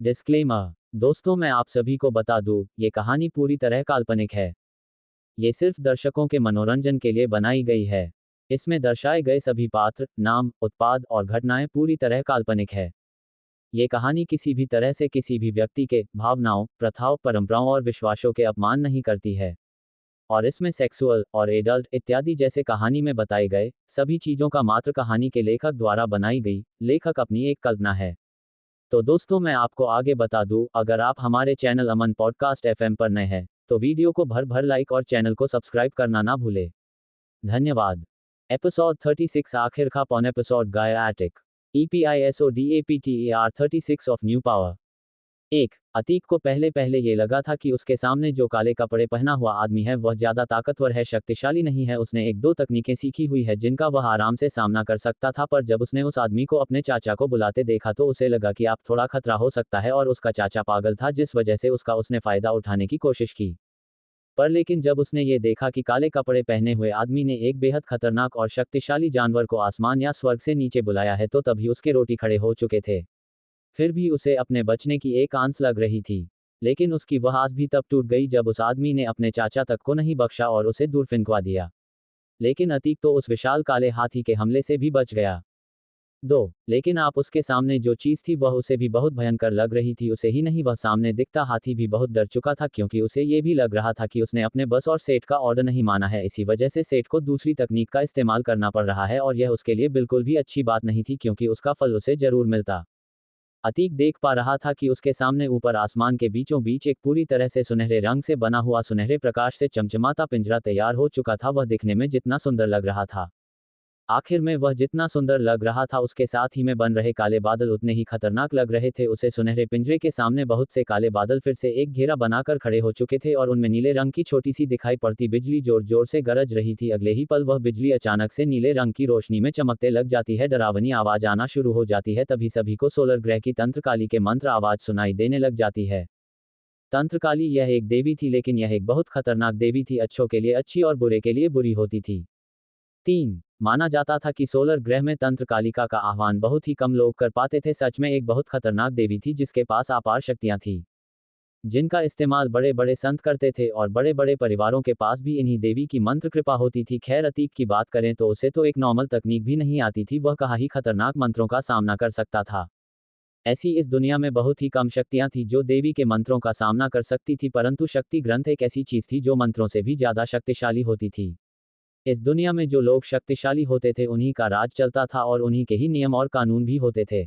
Disclaimer. दोस्तों, मैं आप सभी को बता दूं, ये कहानी पूरी तरह काल्पनिक है। ये सिर्फ दर्शकों के मनोरंजन के लिए बनाई गई है। इसमें दर्शाए गए सभी पात्र, नाम, उत्पाद और घटनाएं पूरी तरह काल्पनिक है। ये कहानी किसी भी तरह से किसी भी व्यक्ति के भावनाओं, प्रथाओं, परंपराओं और विश्वासों के अपमान नहीं करती है। और इसमें सेक्सुअल और एडल्ट इत्यादि जैसे कहानी में बताए गए सभी चीजों का मात्र कहानी के लेखक द्वारा बनाई गई, लेखक अपनी एक कल्पना है। तो दोस्तों, मैं आपको आगे बता दूं, अगर आप हमारे चैनल अमन पॉडकास्ट एफएम पर नए हैं तो वीडियो को भर भर लाइक और चैनल को सब्सक्राइब करना ना भूले। धन्यवाद। एपिसोड 36 आखिर का पॉन एपिसोड गाया attic EPISODAPTER 36 of new power. एक अतीक को पहले पहले ये लगा था कि उसके सामने जो काले कपड़े पहना हुआ आदमी है वह ज्यादा ताकतवर है, शक्तिशाली नहीं है। उसने एक दो तकनीकें सीखी हुई है जिनका वह आराम से सामना कर सकता था, पर जब उसने उस आदमी को अपने चाचा को बुलाते देखा तो उसे लगा कि आप थोड़ा खतरा हो सकता है और उसका चाचा पागल था, जिस वजह से उसने फायदा उठाने की कोशिश की। पर लेकिन जब उसने ये देखा कि काले कपड़े पहने हुए आदमी ने एक बेहद खतरनाक और शक्तिशाली जानवर को आसमान या स्वर्ग से नीचे बुलाया है, तो तभी उसके रोटी खड़े हो चुके थे। फिर भी उसे अपने बचने की एक आंच लग रही थी, लेकिन उसकी वह आस भी तब टूट गई जब उस आदमी ने अपने चाचा तक को नहीं बख्शा और उसे दूर फिंकवा दिया। लेकिन अतीक तो उस विशाल काले हाथी के हमले से भी बच गया। दो लेकिन आप उसके सामने जो चीज थी वह उसे भी बहुत भयंकर लग रही थी। उसे ही नहीं, वह सामने दिखता हाथी भी बहुत डर चुका था, क्योंकि उसे ये भी लग रहा था कि उसने अपने बस और सेठ का ऑर्डर नहीं माना है। इसी वजह से सेठ को दूसरी तकनीक का इस्तेमाल करना पड़ रहा है और यह उसके लिए बिल्कुल भी अच्छी बात नहीं थी, क्योंकि उसका फल उसे जरूर मिलता। अतीक देख पा रहा था कि उसके सामने ऊपर आसमान के बीचों बीच एक पूरी तरह से सुनहरे रंग से बना हुआ, सुनहरे प्रकाश से चमचमाता पिंजरा तैयार हो चुका था। वह दिखने में जितना सुंदर लग रहा था, आखिर में वह जितना सुंदर लग रहा था, उसके साथ ही में बन रहे काले बादल उतने ही खतरनाक लग रहे थे। उसे सुनहरे पिंजरे के सामने बहुत से काले बादल फिर से एक घेरा बनाकर खड़े हो चुके थे और उनमें नीले रंग की छोटी सी दिखाई पड़ती बिजली जोर जोर से गरज रही थी। अगले ही पल वह बिजली अचानक से नीले रंग की रोशनी में चमकते लग जाती है, डरावनी आवाज आना शुरू हो जाती है। तभी सभी को सोलर ग्रह की तंत्रकाली के मंत्र आवाज सुनाई देने लग जाती है। तंत्रकाली यह एक देवी थी, लेकिन यह एक बहुत खतरनाक देवी थी। अच्छों के लिए अच्छी और बुरे के लिए बुरी होती थी। 3 माना जाता था कि सोलर ग्रह में तंत्रकालिका का आह्वान बहुत ही कम लोग कर पाते थे। सच में एक बहुत खतरनाक देवी थी जिसके पास अपार शक्तियां थी, जिनका इस्तेमाल बड़े बड़े संत करते थे और बड़े बड़े परिवारों के पास भी इन्हीं देवी की मंत्र कृपा होती थी। खैर, अतीक की बात करें तो उसे तो एक नॉर्मल तकनीक भी नहीं आती थी, वह कहाँ ही खतरनाक मंत्रों का सामना कर सकता था। ऐसी इस दुनिया में बहुत ही कम शक्तियां थी जो देवी के मंत्रों का सामना कर सकती थी, परंतु शक्ति ग्रंथ एक ऐसी चीज थी जो मंत्रों से भी ज्यादा शक्तिशाली होती थी। इस दुनिया में जो लोग शक्तिशाली होते थे उन्हीं का राज चलता था और उन्हीं के ही नियम और कानून भी होते थे।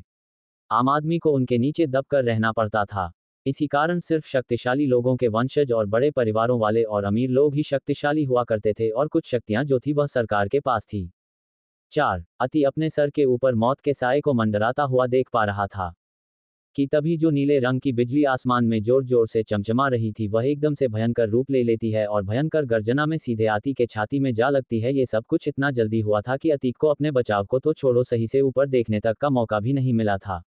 आम आदमी को उनके नीचे दबकर रहना पड़ता था। इसी कारण सिर्फ शक्तिशाली लोगों के वंशज और बड़े परिवारों वाले और अमीर लोग ही शक्तिशाली हुआ करते थे, और कुछ शक्तियां जो थी वह सरकार के पास थी। 4 अति अपने सर के ऊपर मौत के साए को मंडराता हुआ देख पा रहा था कि तभी जो नीले रंग की बिजली आसमान में जोर जोर से चमचमा रही थी वह एकदम से भयंकर रूप ले लेती है और भयंकर गर्जना में सीधे अतीक के छाती में जा लगती है। ये सब कुछ इतना जल्दी हुआ था कि अतीक को अपने बचाव को तो छोड़ो, सही से ऊपर देखने तक का मौका भी नहीं मिला था।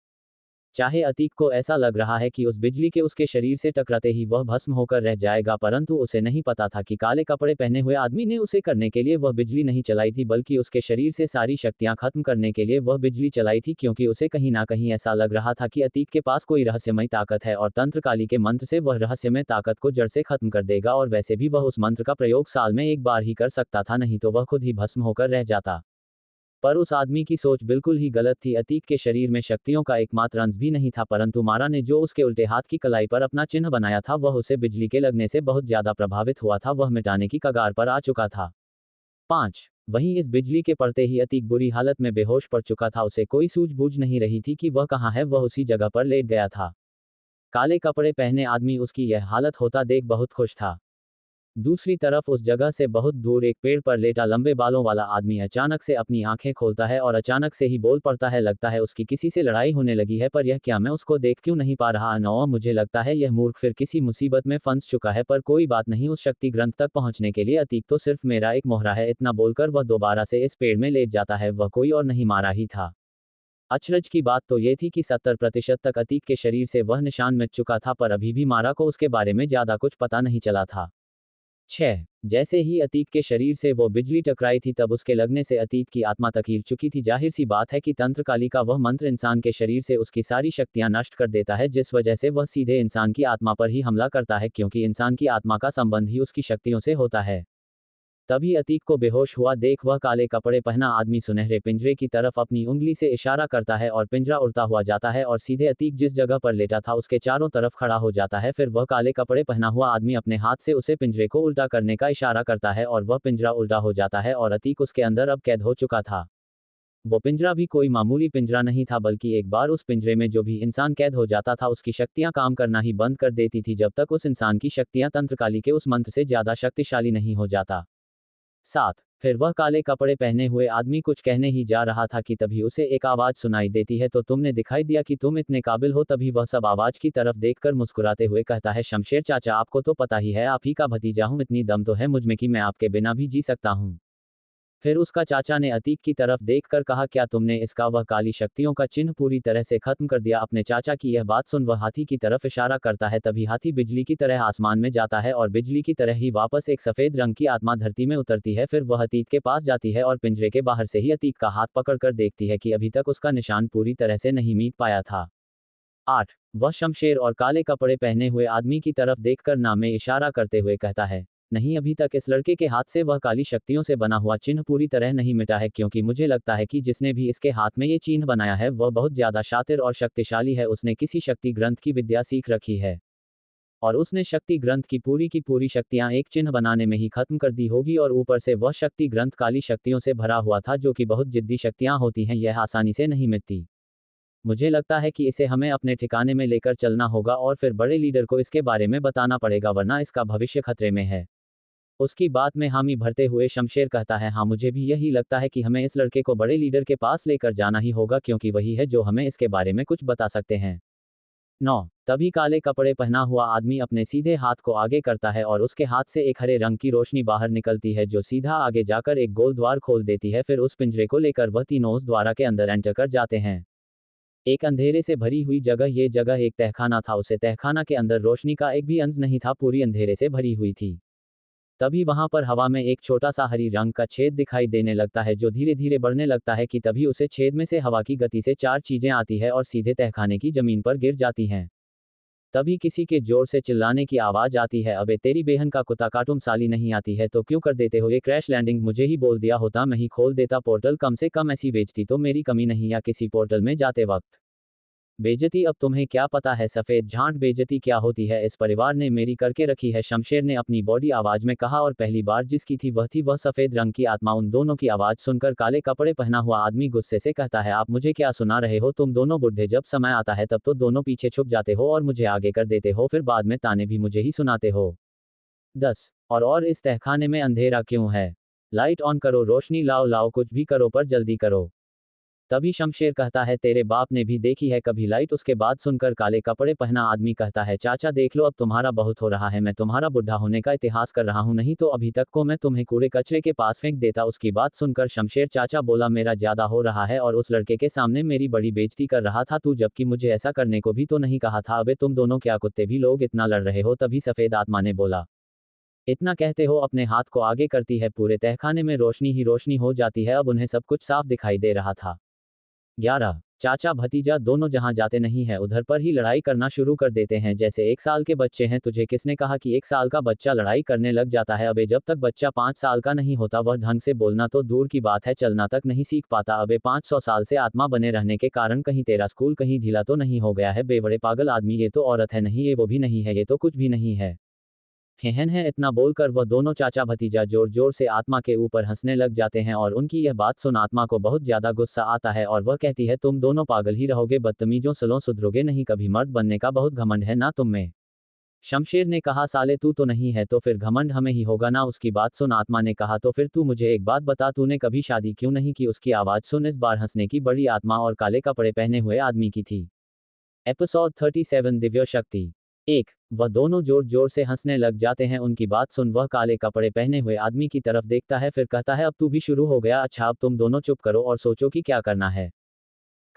चाहे अतीक को ऐसा लग रहा है कि उस बिजली के उसके शरीर से टकराते ही वह भस्म होकर रह जाएगा, परंतु उसे नहीं पता था कि काले कपड़े पहने हुए आदमी ने उसे करने के लिए वह बिजली नहीं चलाई थी, बल्कि उसके शरीर से सारी शक्तियां खत्म करने के लिए वह बिजली चलाई थी, क्योंकि उसे कहीं ना कहीं ऐसा लग रहा था कि अतीक के पास कोई रहस्यमय ताकत है और तंत्रकाली के मंत्र से वह रहस्यमय ताकत को जड़ से खत्म कर देगा। और वैसे भी वह उस मंत्र का प्रयोग साल में एक बार ही कर सकता था, नहीं तो वह खुद ही भस्म होकर रह जाता। पर उस आदमी की सोच बिल्कुल ही गलत थी। अतीक के शरीर में शक्तियों का एकमात्र अंश भी नहीं था, परंतु मारा ने जो उसके उल्टे हाथ की कलाई पर अपना चिन्ह बनाया था वह उसे बिजली के लगने से बहुत ज्यादा प्रभावित हुआ था। वह मिटाने की कगार पर आ चुका था। 5 वहीं इस बिजली के पड़ते ही अतीक बुरी हालत में बेहोश पड़ चुका था। उसे कोई सूझबूझ नहीं रही थी कि वह कहाँ है, वह उसी जगह पर लेट गया था। काले कपड़े पहने आदमी उसकी यह हालत होता देख बहुत खुश था। दूसरी तरफ उस जगह से बहुत दूर एक पेड़ पर लेटा लंबे बालों वाला आदमी अचानक से अपनी आंखें खोलता है और अचानक से ही बोल पड़ता है, लगता है उसकी किसी से लड़ाई होने लगी है, पर यह क्या, मैं उसको देख क्यों नहीं पा रहा? नो, मुझे लगता है यह मूर्ख फिर किसी मुसीबत में फंस चुका है, पर कोई बात नहीं, उस शक्ति ग्रंथ तक पहुंचने के लिए अतीक तो सिर्फ मेरा एक मोहरा है। इतना बोलकर वह दोबारा से इस पेड़ में लेट जाता है। वह कोई और नहीं, मारा ही था। अचरज की बात तो यह थी कि 70% तक अतीक के शरीर से वह निशान मिट चुका था, पर अभी भी मारा को उसके बारे में ज्यादा कुछ पता नहीं चला था। 6. जैसे ही अतीक के शरीर से वो बिजली टकराई थी तब उसके लगने से अतीक की आत्मा तक हिल चुकी थी। जाहिर सी बात है कि तंत्रकाली का वह मंत्र इंसान के शरीर से उसकी सारी शक्तियां नष्ट कर देता है, जिस वजह से वह सीधे इंसान की आत्मा पर ही हमला करता है, क्योंकि इंसान की आत्मा का संबंध ही उसकी शक्तियों से होता है। तभी अतीक को बेहोश हुआ देख वह काले कपड़े पहना आदमी सुनहरे पिंजरे की तरफ अपनी उंगली से इशारा करता है और पिंजरा उड़ता हुआ जाता है और सीधे अतीक जिस जगह पर लेटा था उसके चारों तरफ खड़ा हो जाता है। फिर वह काले कपड़े पहना हुआ आदमी अपने हाथ से उसे पिंजरे को उल्टा करने का इशारा करता है और वह पिंजरा उल्टा हो जाता है और अतीक उसके अंदर अब कैद हो चुका था। वो पिंजरा भी कोई मामूली पिंजरा नहीं था, बल्कि एक बार उस पिंजरे में जो भी इंसान कैद हो जाता था उसकी शक्तियां काम करना ही बंद कर देती थी, जब तक उस इंसान की शक्तियां तंत्रकाली के उस मंत्र से ज्यादा शक्तिशाली नहीं हो जाता। 7. फिर वह काले कपड़े पहने हुए आदमी कुछ कहने ही जा रहा था कि तभी उसे एक आवाज सुनाई देती है, तो तुमने दिखाई दिया कि तुम इतने काबिल हो। तभी वह सब आवाज की तरफ देखकर मुस्कुराते हुए कहता है, शमशेर चाचा, आपको तो पता ही है, आप ही का भतीजा हूं, इतनी दम तो है मुझ में कि मैं आपके बिना भी जी सकता हूं। फिर उसका चाचा ने अतीक की तरफ देखकर कहा, क्या तुमने इसका वह काली शक्तियों का चिन्ह पूरी तरह से खत्म कर दिया? अपने चाचा की यह बात सुन वह हाथी की तरफ इशारा करता है। तभी हाथी बिजली की तरह आसमान में जाता है और बिजली की तरह ही वापस एक सफेद रंग की आत्मा धरती में उतरती है। फिर वह अतीक के पास जाती है और पिंजरे के बाहर से ही अतीक का हाथ पकड़कर देखती है कि अभी तक उसका निशान पूरी तरह से नहीं मिट पाया था। 8. वह शमशेर और काले कपड़े पहने हुए आदमी की तरफ देखकर नाम में इशारा करते हुए कहता है, नहीं, अभी तक इस लड़के के हाथ से वह काली शक्तियों से बना हुआ चिन्ह पूरी तरह नहीं मिटा है, क्योंकि मुझे लगता है कि जिसने भी इसके हाथ में ये चिन्ह बनाया है वह बहुत ज्यादा शातिर और शक्तिशाली है। उसने किसी शक्ति ग्रंथ की विद्या सीख रखी है और उसने शक्ति ग्रंथ की पूरी शक्तियां एक चिन्ह बनाने में ही खत्म कर दी होगी, और ऊपर से वह शक्ति ग्रंथ काली शक्तियों से भरा हुआ था, जो कि बहुत जिद्दी शक्तियां होती हैं, यह आसानी से नहीं मिटती। मुझे लगता है कि इसे हमें अपने ठिकाने में लेकर चलना होगा और फिर बड़े लीडर को इसके बारे में बताना पड़ेगा, वरना इसका भविष्य खतरे में है। उसकी बात में हामी भरते हुए शमशेर कहता है, हाँ, मुझे भी यही लगता है कि हमें इस लड़के को बड़े लीडर के पास लेकर जाना ही होगा, क्योंकि वही है जो हमें इसके बारे में कुछ बता सकते हैं। 9. तभी काले कपड़े पहना हुआ आदमी अपने सीधे हाथ को आगे करता है और उसके हाथ से एक हरे रंग की रोशनी बाहर निकलती है, जो सीधा आगे जाकर एक गोल द्वार खोल देती है। फिर उस पिंजरे को लेकर वह तीनों उस द्वारा के अंदर एंटर कर जाते हैं। एक अंधेरे से भरी हुई जगह, ये जगह एक तहखाना था। उसे तहखाना के अंदर रोशनी का एक भी अंश नहीं था, पूरी अंधेरे से भरी हुई थी। तभी वहां पर हवा में एक छोटा सा हरी रंग का छेद दिखाई देने लगता है, जो धीरे धीरे बढ़ने लगता है कि तभी उसे छेद में से हवा की गति से 4 चीजें आती है और सीधे तहखाने की जमीन पर गिर जाती हैं। तभी किसी के जोर से चिल्लाने की आवाज आती है, अबे तेरी बेहन का कुत्ता काटुम साली नहीं आती है तो क्यों कर देते हो ये क्रैश लैंडिंग? मुझे ही बोल दिया होता, मैं ही खोल देता पोर्टल, कम से कम ऐसी बेइज्जती तो मेरी कमी नहीं, या किसी पोर्टल में जाते वक्त बेइज्जती। अब तुम्हें क्या पता है सफेद झांट, बेइज्जती क्या होती है? इस परिवार ने मेरी करके रखी है, शमशेर ने अपनी बॉडी आवाज में कहा, और पहली बार जिसकी थी वह सफेद रंग की आत्मा। उन दोनों की आवाज सुनकर काले कपड़े पहना हुआ आदमी गुस्से से कहता है, आप मुझे क्या सुना रहे हो? तुम दोनों बुढ़े जब समय आता है तब तो दोनों पीछे छुप जाते हो और मुझे आगे कर देते हो, फिर बाद में ताने भी मुझे ही सुनाते हो। 10. और इस तहखाने में अंधेरा क्यों है? लाइट ऑन करो, रोशनी लाओ लाओ, कुछ भी करो पर जल्दी करो। तभी शमशेर कहता है, तेरे बाप ने भी देखी है कभी लाइट? उसके बाद सुनकर काले कपड़े पहना आदमी कहता है, चाचा देख लो, अब तुम्हारा बहुत हो रहा है, मैं तुम्हारा बुढ़ा होने का इतिहास कर रहा हूं, नहीं तो अभी तक को मैं तुम्हें कूड़े कचरे के पास फेंक देता। उसकी बात सुनकर शमशेर चाचा बोला, मेरा ज्यादा हो रहा है और उस लड़के के सामने मेरी बड़ी बेइज्जती कर रहा था तू, जबकि मुझे ऐसा करने को भी तो नहीं कहा था। अबे तुम दोनों क्या कुत्ते भी लोग इतना लड़ रहे हो? तभी सफेद आत्मा ने बोला, इतना कहते हो अपने हाथ को आगे करती है, पूरे तहखाने में रोशनी ही रोशनी हो जाती है। अब उन्हें सब कुछ साफ दिखाई दे रहा था। 11. चाचा भतीजा दोनों जहां जाते नहीं है उधर पर ही लड़ाई करना शुरू कर देते हैं, जैसे 1 साल के बच्चे हैं। तुझे किसने कहा कि 1 साल का बच्चा लड़ाई करने लग जाता है? अबे जब तक बच्चा 5 साल का नहीं होता वह ढंग से बोलना तो दूर की बात है, चलना तक नहीं सीख पाता। अबे 500 साल से आत्मा बने रहने के कारण कहीं तेरा स्कूल कहीं ढीला तो नहीं हो गया है? बेवड़े पागल आदमी, ये तो औरत है नहीं, ये वो भी नहीं है, ये तो कुछ भी नहीं है। हेहन है। इतना बोलकर वह दोनों चाचा भतीजा जोर जोर से आत्मा के ऊपर हंसने लग जाते हैं, और उनकी यह बात सुन आत्मा को बहुत ज्यादा गुस्सा आता है और वह कहती है, तुम दोनों पागल ही रहोगे, बदतमीजों, सलों, सुधरोगे नहीं कभी, मर्द बनने का बहुत घमंड है ना तुम में? शमशेर ने कहा, साले तू तो नहीं है तो फिर घमंड हमें ही होगा ना? उसकी बात सुन आत्मा ने कहा, तो फिर तू मुझे एक बात बता, तूने कभी शादी क्यों नहीं की? उसकी आवाज सुन इस बार हंसने की बड़ी आत्मा और काले कपड़े पहने हुए आदमी की थी। एपिसोड 37 दिव्य शक्ति 1. वह दोनों जोर जोर से हंसने लग जाते हैं। उनकी बात सुन वह काले कपड़े पहने हुए आदमी की तरफ देखता है, फिर कहता है, अब तू भी शुरू हो गया? अच्छा, अब तुम दोनों चुप करो और सोचो कि क्या करना है।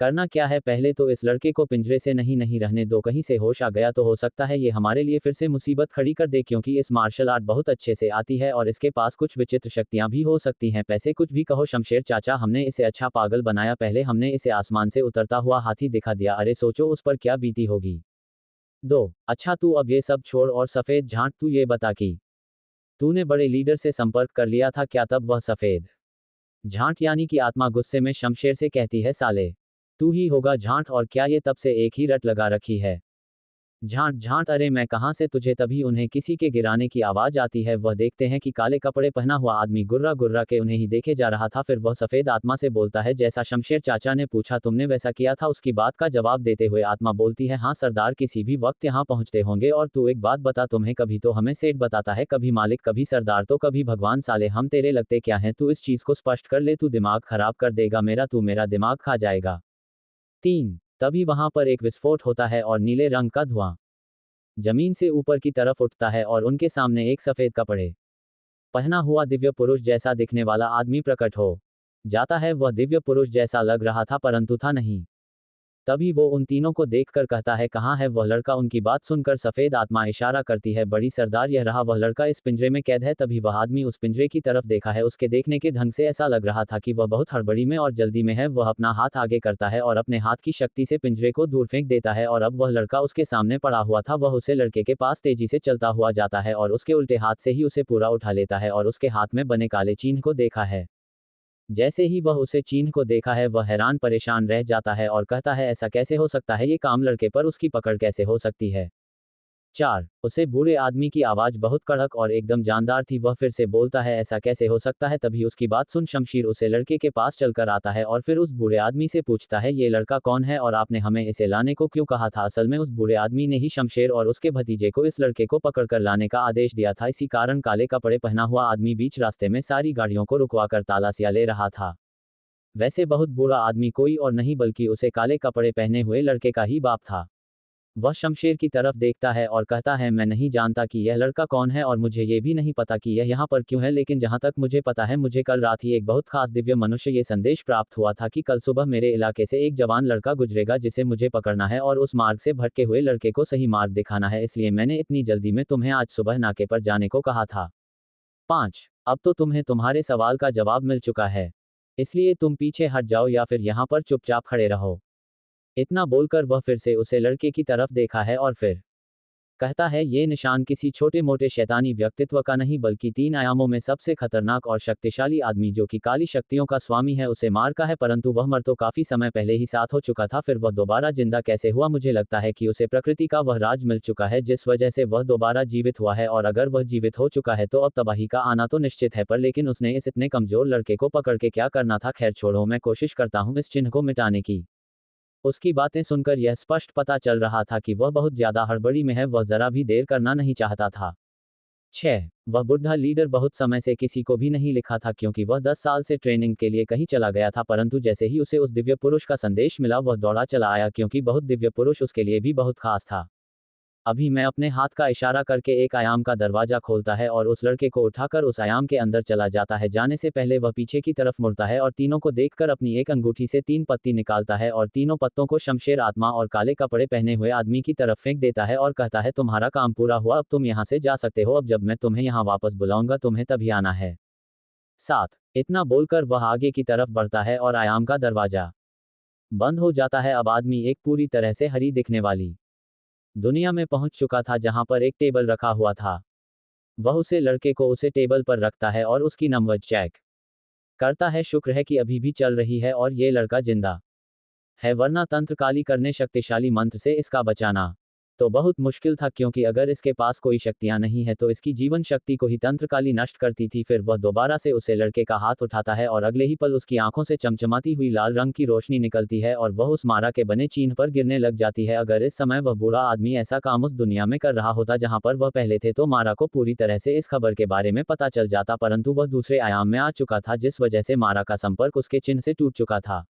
करना क्या है, पहले तो इस लड़के को पिंजरे से नहीं रहने दो, कहीं से होश आ गया तो हो सकता है ये हमारे लिए फिर से मुसीबत खड़ी कर दे, क्योंकि इस मार्शल आर्ट बहुत अच्छे से आती है और इसके पास कुछ विचित्र शक्तियां भी हो सकती हैं। पैसे कुछ भी कहो शमशेर चाचा, हमने इसे अच्छा पागल बनाया, पहले हमने इसे आसमान से उतरता हुआ हाथी दिखा दिया, अरे सोचो उस पर क्या बीती होगी। 2 अच्छा तू अब ये सब छोड़ और सफेद झांट, तू ये बता कि तूने बड़े लीडर से संपर्क कर लिया था क्या? तब वह सफेद झांट यानी कि आत्मा गुस्से में शमशेर से कहती है, साले तू ही होगा झांट, और क्या ये तब से एक ही रट लगा रखी है? झांट झांट, अरे मैं कहां से तुझे? तभी उन्हें किसी के गिराने की आवाज आती है। वह देखते हैं कि काले कपड़े पहना हुआ आदमी गुर्रा गुर्रा के उन्हें ही देखे जा रहा था। फिर वह सफेद आत्मा से बोलता है, जैसा शमशेर चाचा ने पूछा तुमने वैसा किया था? उसकी बात का जवाब देते हुए आत्मा बोलती है, हाँ सरदार, किसी भी वक्त यहाँ पहुंचते होंगे। और तू एक बात बता, तुम्हें कभी तो हमें सेठ बताता है, कभी मालिक, कभी सरदार, तो कभी भगवान, साले हम तेरे लगते क्या हैं? तू इस चीज को स्पष्ट कर ले, तू दिमाग खराब कर देगा मेरा, तू मेरा दिमाग खा जाएगा। 3 तभी वहां पर एक विस्फोट होता है और नीले रंग का धुआं जमीन से ऊपर की तरफ उठता है और उनके सामने एक सफेद कपड़े पहना हुआ दिव्य पुरुष जैसा दिखने वाला आदमी प्रकट हो जाता है। वह दिव्य पुरुष जैसा लग रहा था परंतु था नहीं। तभी वो उन तीनों को देखकर कहता है, कहाँ है वह लड़का? उनकी बात सुनकर सफेद आत्मा इशारा करती है, बड़ी सरदार, यह रहा वह लड़का, इस पिंजरे में कैद है। तभी वह आदमी उस पिंजरे की तरफ देखा है। उसके देखने के ढंग से ऐसा लग रहा था कि वह बहुत हड़बड़ी में और जल्दी में है। वह अपना हाथ आगे करता है और अपने हाथ की शक्ति से पिंजरे को दूर फेंक देता है और अब वह लड़का उसके सामने पड़ा हुआ था। वह उसे लड़के के पास तेजी से चलता हुआ जाता है और उसके उल्टे हाथ से ही उसे पूरा उठा लेता है और उसके हाथ में बने काले चिन्ह को देखा है। जैसे ही वह उसे चिन्ह को देखा है वह हैरान परेशान रह जाता है और कहता है, ऐसा कैसे हो सकता है? ये काम लड़के पर उसकी पकड़ कैसे हो सकती है? 4 उसे बूढ़े आदमी की आवाज बहुत कड़क और एकदम जानदार थी। वह फिर से बोलता है, ऐसा कैसे हो सकता है? तभी उसकी बात सुन शमशीर उसे लड़के के पास चलकर आता है और फिर उस बूढ़े आदमी से पूछता है, ये लड़का कौन है और आपने हमें इसे लाने को क्यों कहा था? असल में उस बूढ़े आदमी ने ही शमशेर और उसके भतीजे को इस लड़के को पकड़कर लाने का आदेश दिया था। इसी कारण काले कपड़े पहना हुआ आदमी बीच रास्ते में सारी गाड़ियों को रुकवाकर तलाशियां ले रहा था। वैसे बहुत बुरा आदमी कोई और नहीं बल्कि उसे काले कपड़े पहने हुए लड़के का ही बाप था। वह शमशेर की तरफ देखता है और कहता है, मैं नहीं जानता कि यह लड़का कौन है और मुझे ये भी नहीं पता कि यह यहाँ पर क्यों है, लेकिन जहाँ तक मुझे पता है मुझे कल रात ही एक बहुत खास दिव्य मनुष्य ये संदेश प्राप्त हुआ था कि कल सुबह मेरे इलाके से एक जवान लड़का गुजरेगा जिसे मुझे पकड़ना है और उस मार्ग से भटके हुए लड़के को सही मार्ग दिखाना है, इसलिए मैंने इतनी जल्दी में तुम्हें आज सुबह नाके पर जाने को कहा था। 5 अब तो तुम्हें तुम्हारे सवाल का जवाब मिल चुका है, इसलिए तुम पीछे हट जाओ या फिर यहाँ पर चुपचाप खड़े रहो। इतना बोलकर वह फिर से उसे लड़के की तरफ देखा है और फिर कहता है, ये निशान किसी छोटे मोटे शैतानी व्यक्तित्व का नहीं बल्कि 3 आयामों में सबसे खतरनाक और शक्तिशाली आदमी जो कि काली शक्तियों का स्वामी है उसे मार का है, परंतु वह मर तो काफी समय पहले ही साथ हो चुका था। फिर वह दोबारा जिंदा कैसे हुआ? मुझे लगता है कि उसे प्रकृति का वह राज मिल चुका है जिस वजह से वह दोबारा जीवित हुआ है, और अगर वह जीवित हो चुका है तो अब तबाही का आना तो निश्चित है, पर लेकिन उसने इस इतने कमजोर लड़के को पकड़ के क्या करना था? खैर छोड़ो, मैं कोशिश करता हूँ इस चिन्ह को मिटाने की। उसकी बातें सुनकर यह स्पष्ट पता चल रहा था कि वह बहुत ज्यादा हड़बड़ी में है, वह जरा भी देर करना नहीं चाहता था। 6 वह बुढ़ा लीडर बहुत समय से किसी को भी नहीं लिखा था क्योंकि वह 10 साल से ट्रेनिंग के लिए कहीं चला गया था, परंतु जैसे ही उसे उस दिव्य पुरुष का संदेश मिला वह दौड़ा चला आया क्योंकि बहुत दिव्य पुरुष उसके लिए भी बहुत खास था। अभी मैं अपने हाथ का इशारा करके एक आयाम का दरवाजा खोलता है और उस लड़के को उठाकर उस आयाम के अंदर चला जाता है। जाने से पहले वह पीछे की तरफ मुड़ता है और तीनों को देखकर अपनी एक अंगूठी से 3 पत्ती निकालता है और तीनों पत्तों को शमशेर आत्मा और काले कपड़े पहने हुए आदमी की तरफ फेंक देता है और कहता है, तुम्हारा काम पूरा हुआ, अब तुम यहाँ से जा सकते हो, अब जब मैं तुम्हें यहाँ वापस बुलाऊंगा तुम्हें तभी आना है। 7 इतना बोलकर वह आगे की तरफ बढ़ता है और आयाम का दरवाजा बंद हो जाता है। अब आदमी एक पूरी तरह से हरी दिखने वाली दुनिया में पहुंच चुका था जहां पर एक टेबल रखा हुआ था। वह उसे लड़के को उसे टेबल पर रखता है और उसकी नंबर चेक करता है। शुक्र है कि अभी भी चल रही है और ये लड़का जिंदा है, वरना तंत्रकाली करने शक्तिशाली मंत्र से इसका बचाना तो बहुत मुश्किल था, क्योंकि अगर इसके पास कोई शक्तियां नहीं है तो इसकी जीवन शक्ति को ही तंत्रकाली नष्ट करती थी। फिर वह दोबारा से उसे लड़के का हाथ उठाता है और अगले ही पल उसकी आंखों से चमचमाती हुई लाल रंग की रोशनी निकलती है और वह उस मारा के बने चिन्ह पर गिरने लग जाती है। अगर इस समय वह बूढ़ा आदमी ऐसा काम उस दुनिया में कर रहा होता जहां पर वह पहले थे तो मारा को पूरी तरह से इस खबर के बारे में पता चल जाता, परंतु वह दूसरे आयाम में आ चुका था जिस वजह से मारा का संपर्क उसके चिन्ह से टूट चुका था।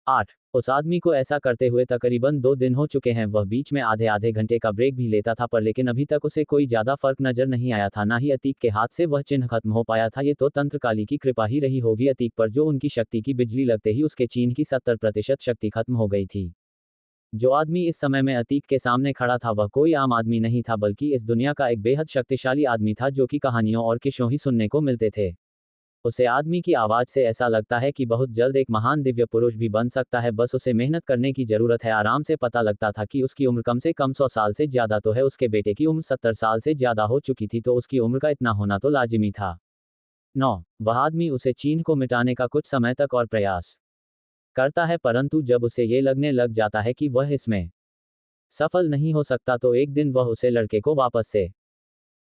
8 उस आदमी को ऐसा करते हुए तकरीबन 2 दिन हो चुके हैं। वह बीच में आधे आधे घंटे का ब्रेक भी लेता था पर लेकिन अभी तक उसे कोई ज्यादा फर्क नजर नहीं आया था। ना ही अतीक के हाथ से वह चिन्ह खत्म हो पाया था। ये तो तंत्रकाली की कृपा ही रही होगी अतीक पर, जो उनकी शक्ति की बिजली लगते ही उसके चिन्ह की 70% शक्ति खत्म हो गई थी। जो आदमी इस समय में अतीक के सामने खड़ा था वह कोई आम आदमी नहीं था, बल्कि इस दुनिया का एक बेहद शक्तिशाली आदमी था, जो कि कहानियों और किस्सों ही सुनने को मिलते थे। उसे आदमी की आवाज से ऐसा लगता है कि बहुत जल्द एक महान दिव्य पुरुष भी बन सकता है, बस उसे मेहनत करने की जरूरत है। आराम से पता लगता था कि उसकी उम्र कम से कम 100 साल से ज्यादा तो है। उसके बेटे की उम्र 70 साल से ज्यादा हो चुकी थी, तो उसकी उम्र का इतना होना तो लाजिमी था। 9 वह आदमी उसे चिन्ह को मिटाने का कुछ समय तक और प्रयास करता है, परंतु जब उसे ये लगने लग जाता है कि वह इसमें सफल नहीं हो सकता, तो एक दिन वह उसे लड़के को वापस से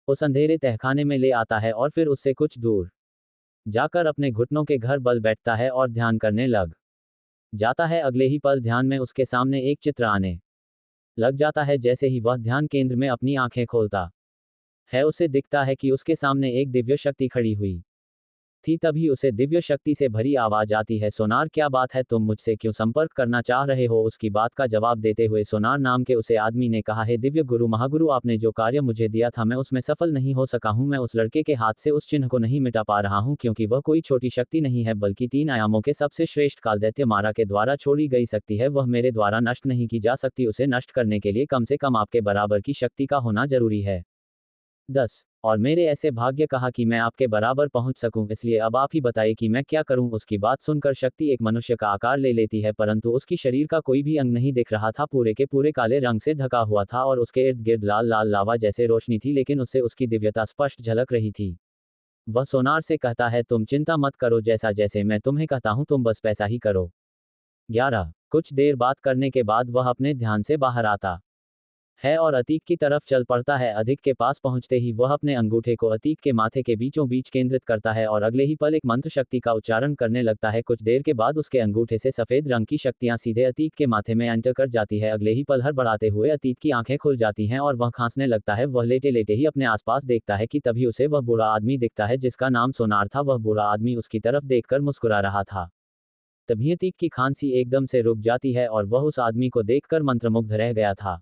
उस अंधेरे तहखाने में ले आता है और फिर उससे कुछ दूर जाकर अपने घुटनों के घर बल बैठता है और ध्यान करने लग जाता है। अगले ही पल ध्यान में उसके सामने एक चित्र आने लग जाता है। जैसे ही वह ध्यान केंद्र में अपनी आंखें खोलता है, उसे दिखता है कि उसके सामने एक दिव्य शक्ति खड़ी हुई थी। तभी उसे दिव्य शक्ति से भरी आवाज आती है, सोनार क्या बात है, तुम मुझसे क्यों संपर्क करना चाह रहे हो। उसकी बात का जवाब देते हुए सोनार नाम के उसे आदमी ने कहा, है दिव्य गुरु महागुरु, आपने जो कार्य मुझे दिया था मैं उसमें सफल नहीं हो सका हूं। मैं उस लड़के के हाथ से उस चिन्ह को नहीं मिटा पा रहा हूं, क्योंकि वह कोई छोटी शक्ति नहीं है, बल्कि 3 आयामों के सबसे श्रेष्ठ काल दैत्य मारा के द्वारा छोड़ी गई शक्ति है। वह मेरे द्वारा नष्ट नहीं की जा सकती। उसे नष्ट करने के लिए कम से कम आपके बराबर की शक्ति का होना जरूरी है। 10 और मेरे ऐसे भाग्य कहा कि मैं आपके बराबर पहुंच सकूं, इसलिए अब आप ही बताइए कि मैं क्या करूं। उसकी बात सुनकर शक्ति एक मनुष्य का आकार ले लेती है, परंतु उसकी शरीर का कोई भी अंग नहीं दिख रहा था। पूरे के पूरे काले रंग से ढका हुआ था और उसके इर्द गिर्द लाल लाल लावा जैसे रोशनी थी, लेकिन उससे उसकी दिव्यता स्पष्ट झलक रही थी। वह सोनार से कहता है, तुम चिंता मत करो, जैसा जैसे मैं तुम्हें कहता हूं तुम बस वैसा ही करो। 11 कुछ देर बात करने के बाद वह अपने ध्यान से बाहर आता है और अतीक की तरफ चल पड़ता है। अतीक के पास पहुंचते ही वह अपने अंगूठे को अतीक के माथे के बीचों बीच केंद्रित करता है और अगले ही पल एक मंत्र शक्ति का उच्चारण करने लगता है। कुछ देर के बाद उसके अंगूठे से सफेद रंग की शक्तियां सीधे अतीक के माथे में एंटर कर जाती है। अगले ही पल हड़बड़ाते हुए अतीक की आंखें खुल जाती हैं और वह खांसने लगता है। वह लेटे लेटे ही अपने आसपास देखता है कि तभी उसे वह बूढ़ा आदमी दिखता है जिसका नाम सोनार था। वह बूढ़ा आदमी उसकी तरफ देखकर मुस्कुरा रहा था। तभी अतीक की खांसी एकदम से रुक जाती है और वह उस आदमी को देखकर मंत्रमुग्ध रह गया था।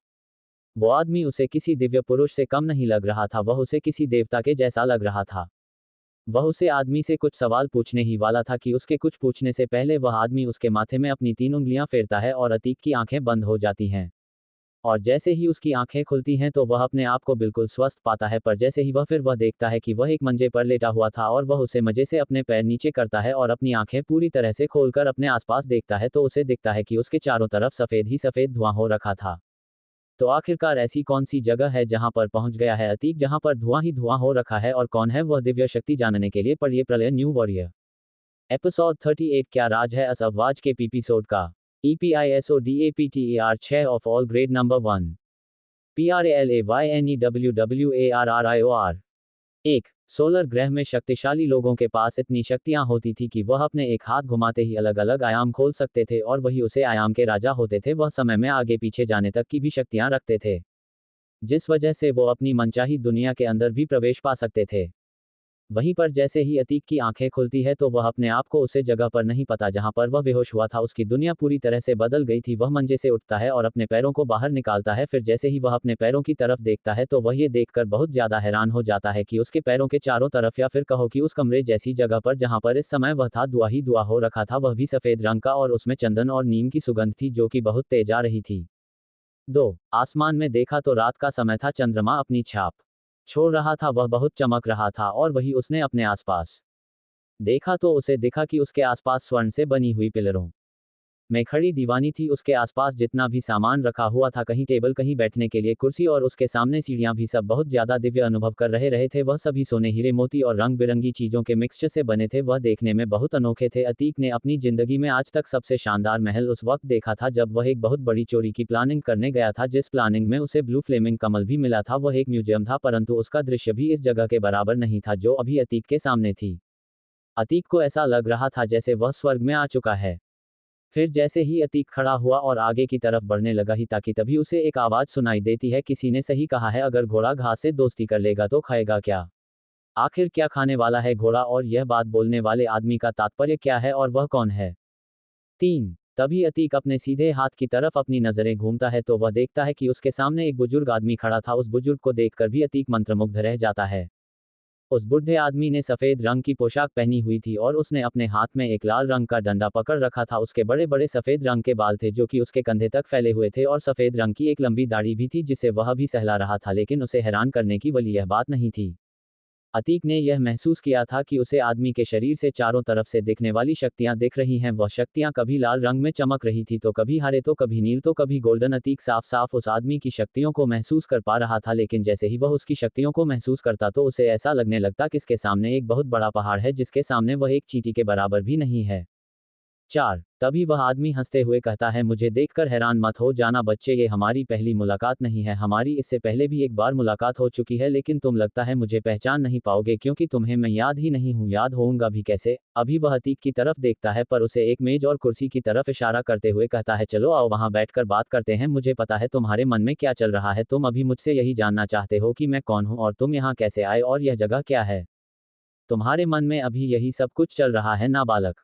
वो आदमी उसे किसी दिव्य पुरुष से कम नहीं लग रहा था, वह उसे किसी देवता के जैसा लग रहा था। वह उसे आदमी से कुछ सवाल पूछने ही वाला था कि उसके कुछ पूछने से पहले वह आदमी उसके माथे में अपनी 3 उंगलियां फेरता है और अतीक की आंखें बंद हो जाती हैं। और जैसे ही उसकी आंखें खुलती हैं तो वह अपने आप को बिल्कुल स्वस्थ पाता है, पर जैसे ही वह देखता है कि वह एक मंजे पर लेटा हुआ था और वह उसे मजे से अपने पैर नीचे करता है और अपनी आंखें पूरी तरह से खोलकर अपने आसपास देखता है, तो उसे दिखता है कि उसके चारों तरफ सफेद ही सफेद धुआं हो रखा था। तो आखिरकार ऐसी कौन सी जगह है जहां पर पहुंच गया है अतीक, जहां पर धुआं ही धुआं हो रखा है, और कौन है वह दिव्य शक्ति? जानने के लिए पढ़िए प्रलय न्यू वॉरियर एपिसोड 38। क्या राज है अस अफवाज के एपिसोड का? EPISODAPTER 6 of all grade number 1 PRALAYNEWWARRIOR। 1 solar ग्रह में शक्तिशाली लोगों के पास इतनी शक्तियां होती थी कि वह अपने एक हाथ घुमाते ही अलग अलग आयाम खोल सकते थे और वही उसे आयाम के राजा होते थे। वह समय में आगे पीछे जाने तक की भी शक्तियां रखते थे, जिस वजह से वो अपनी मनचाही दुनिया के अंदर भी प्रवेश पा सकते थे। वहीं पर जैसे ही अतीक की आंखें खुलती है तो वह अपने आप को उसे जगह पर नहीं पता जहां पर वह बेहोश हुआ था। उसकी दुनिया पूरी तरह से बदल गई थी। वह मंजे से उठता है और अपने पैरों को बाहर निकालता है। फिर जैसे ही वह अपने पैरों की तरफ देखता है तो वह ये देखकर बहुत ज्यादा हैरान हो जाता है कि उसके पैरों के चारों तरफ, या फिर कहो कि उस कमरे जैसी जगह पर जहां पर इस समय वह था, दुआ ही दुआ हो रखा था, वह भी सफेद रंग का, और उसमें चंदन और नीम की सुगंध थी जो कि बहुत तेज आ रही थी। 2 आसमान में देखा तो रात का समय था। चंद्रमा अपनी छाप छोड़ रहा था, वह बहुत चमक रहा था। और वही उसने अपने आसपास देखा तो उसे दिखा कि उसके आसपास स्वर्ण से बनी हुई पिलरों में खड़ी दीवानी थी। उसके आसपास जितना भी सामान रखा हुआ था, कहीं टेबल, कहीं बैठने के लिए कुर्सी, और उसके सामने सीढ़ियां भी, सब बहुत ज्यादा दिव्य अनुभव कर रहे थे। वह सभी सोने, हीरे, मोती और रंग बिरंगी चीजों के मिक्सचर से बने थे। वह देखने में बहुत अनोखे थे। अतीक ने अपनी जिंदगी में आज तक सबसे शानदार महल उस वक्त देखा था जब वह एक बहुत बड़ी चोरी की प्लानिंग करने गया था, जिस प्लानिंग में उसे ब्लू फ्लेमिंग कमल भी मिला था। वह एक म्यूजियम था, परंतु उसका दृश्य भी इस जगह के बराबर नहीं था जो अभी अतीक के सामने थी। अतीक को ऐसा लग रहा था जैसे वह स्वर्ग में आ चुका है। फिर जैसे ही अतीक खड़ा हुआ और आगे की तरफ बढ़ने लगा ही ताकि तभी उसे एक आवाज सुनाई देती है, किसी ने सही कहा है, अगर घोड़ा घास से दोस्ती कर लेगा तो खाएगा क्या? आखिर क्या खाने वाला है घोड़ा, और यह बात बोलने वाले आदमी का तात्पर्य क्या है और वह कौन है? 3 तभी अतीक अपने सीधे हाथ की तरफ अपनी नजरें घूमता है तो वह देखता है कि उसके सामने एक बुजुर्ग आदमी खड़ा था। उस बुजुर्ग को देखकर भी अतीक मंत्रमुग्ध रह जाता है। उस बूढ़े आदमी ने सफेद रंग की पोशाक पहनी हुई थी और उसने अपने हाथ में एक लाल रंग का डंडा पकड़ रखा था। उसके बड़े बड़े सफेद रंग के बाल थे जो कि उसके कंधे तक फैले हुए थे और सफेद रंग की एक लंबी दाढ़ी भी थी जिसे वह भी सहला रहा था, लेकिन उसे हैरान करने की वाली यह बात नहीं थी। अतीक ने यह महसूस किया था कि उसे आदमी के शरीर से चारों तरफ से दिखने वाली शक्तियां दिख रही हैं। वह शक्तियां कभी लाल रंग में चमक रही थी तो कभी हरे तो कभी नील तो कभी गोल्डन। अतीक साफ साफ उस आदमी की शक्तियों को महसूस कर पा रहा था, लेकिन जैसे ही वह उसकी शक्तियों को महसूस करता तो उसे ऐसा लगने लगता कि इसके सामने एक बहुत बड़ा पहाड़ है जिसके सामने वह एक चींटी के बराबर भी नहीं है। 4. तभी वह आदमी हंसते हुए कहता है, मुझे देखकर हैरान मत हो जाना बच्चे, ये हमारी पहली मुलाकात नहीं है। हमारी इससे पहले भी एक बार मुलाकात हो चुकी है, लेकिन तुम लगता है मुझे पहचान नहीं पाओगे क्योंकि तुम्हें मैं याद ही नहीं हूँ। याद होऊंगा भी कैसे। अभी वह अतीक की तरफ देखता है पर उसे एक मेज और कुर्सी की तरफ इशारा करते हुए कहता है, चलो आओ वहां बैठकर बात करते हैं। मुझे पता है तुम्हारे मन में क्या चल रहा है। तुम अभी मुझसे यही जानना चाहते हो कि मैं कौन हूँ और तुम यहाँ कैसे आए और यह जगह क्या है। तुम्हारे मन में अभी यही सब कुछ चल रहा है नाबालक।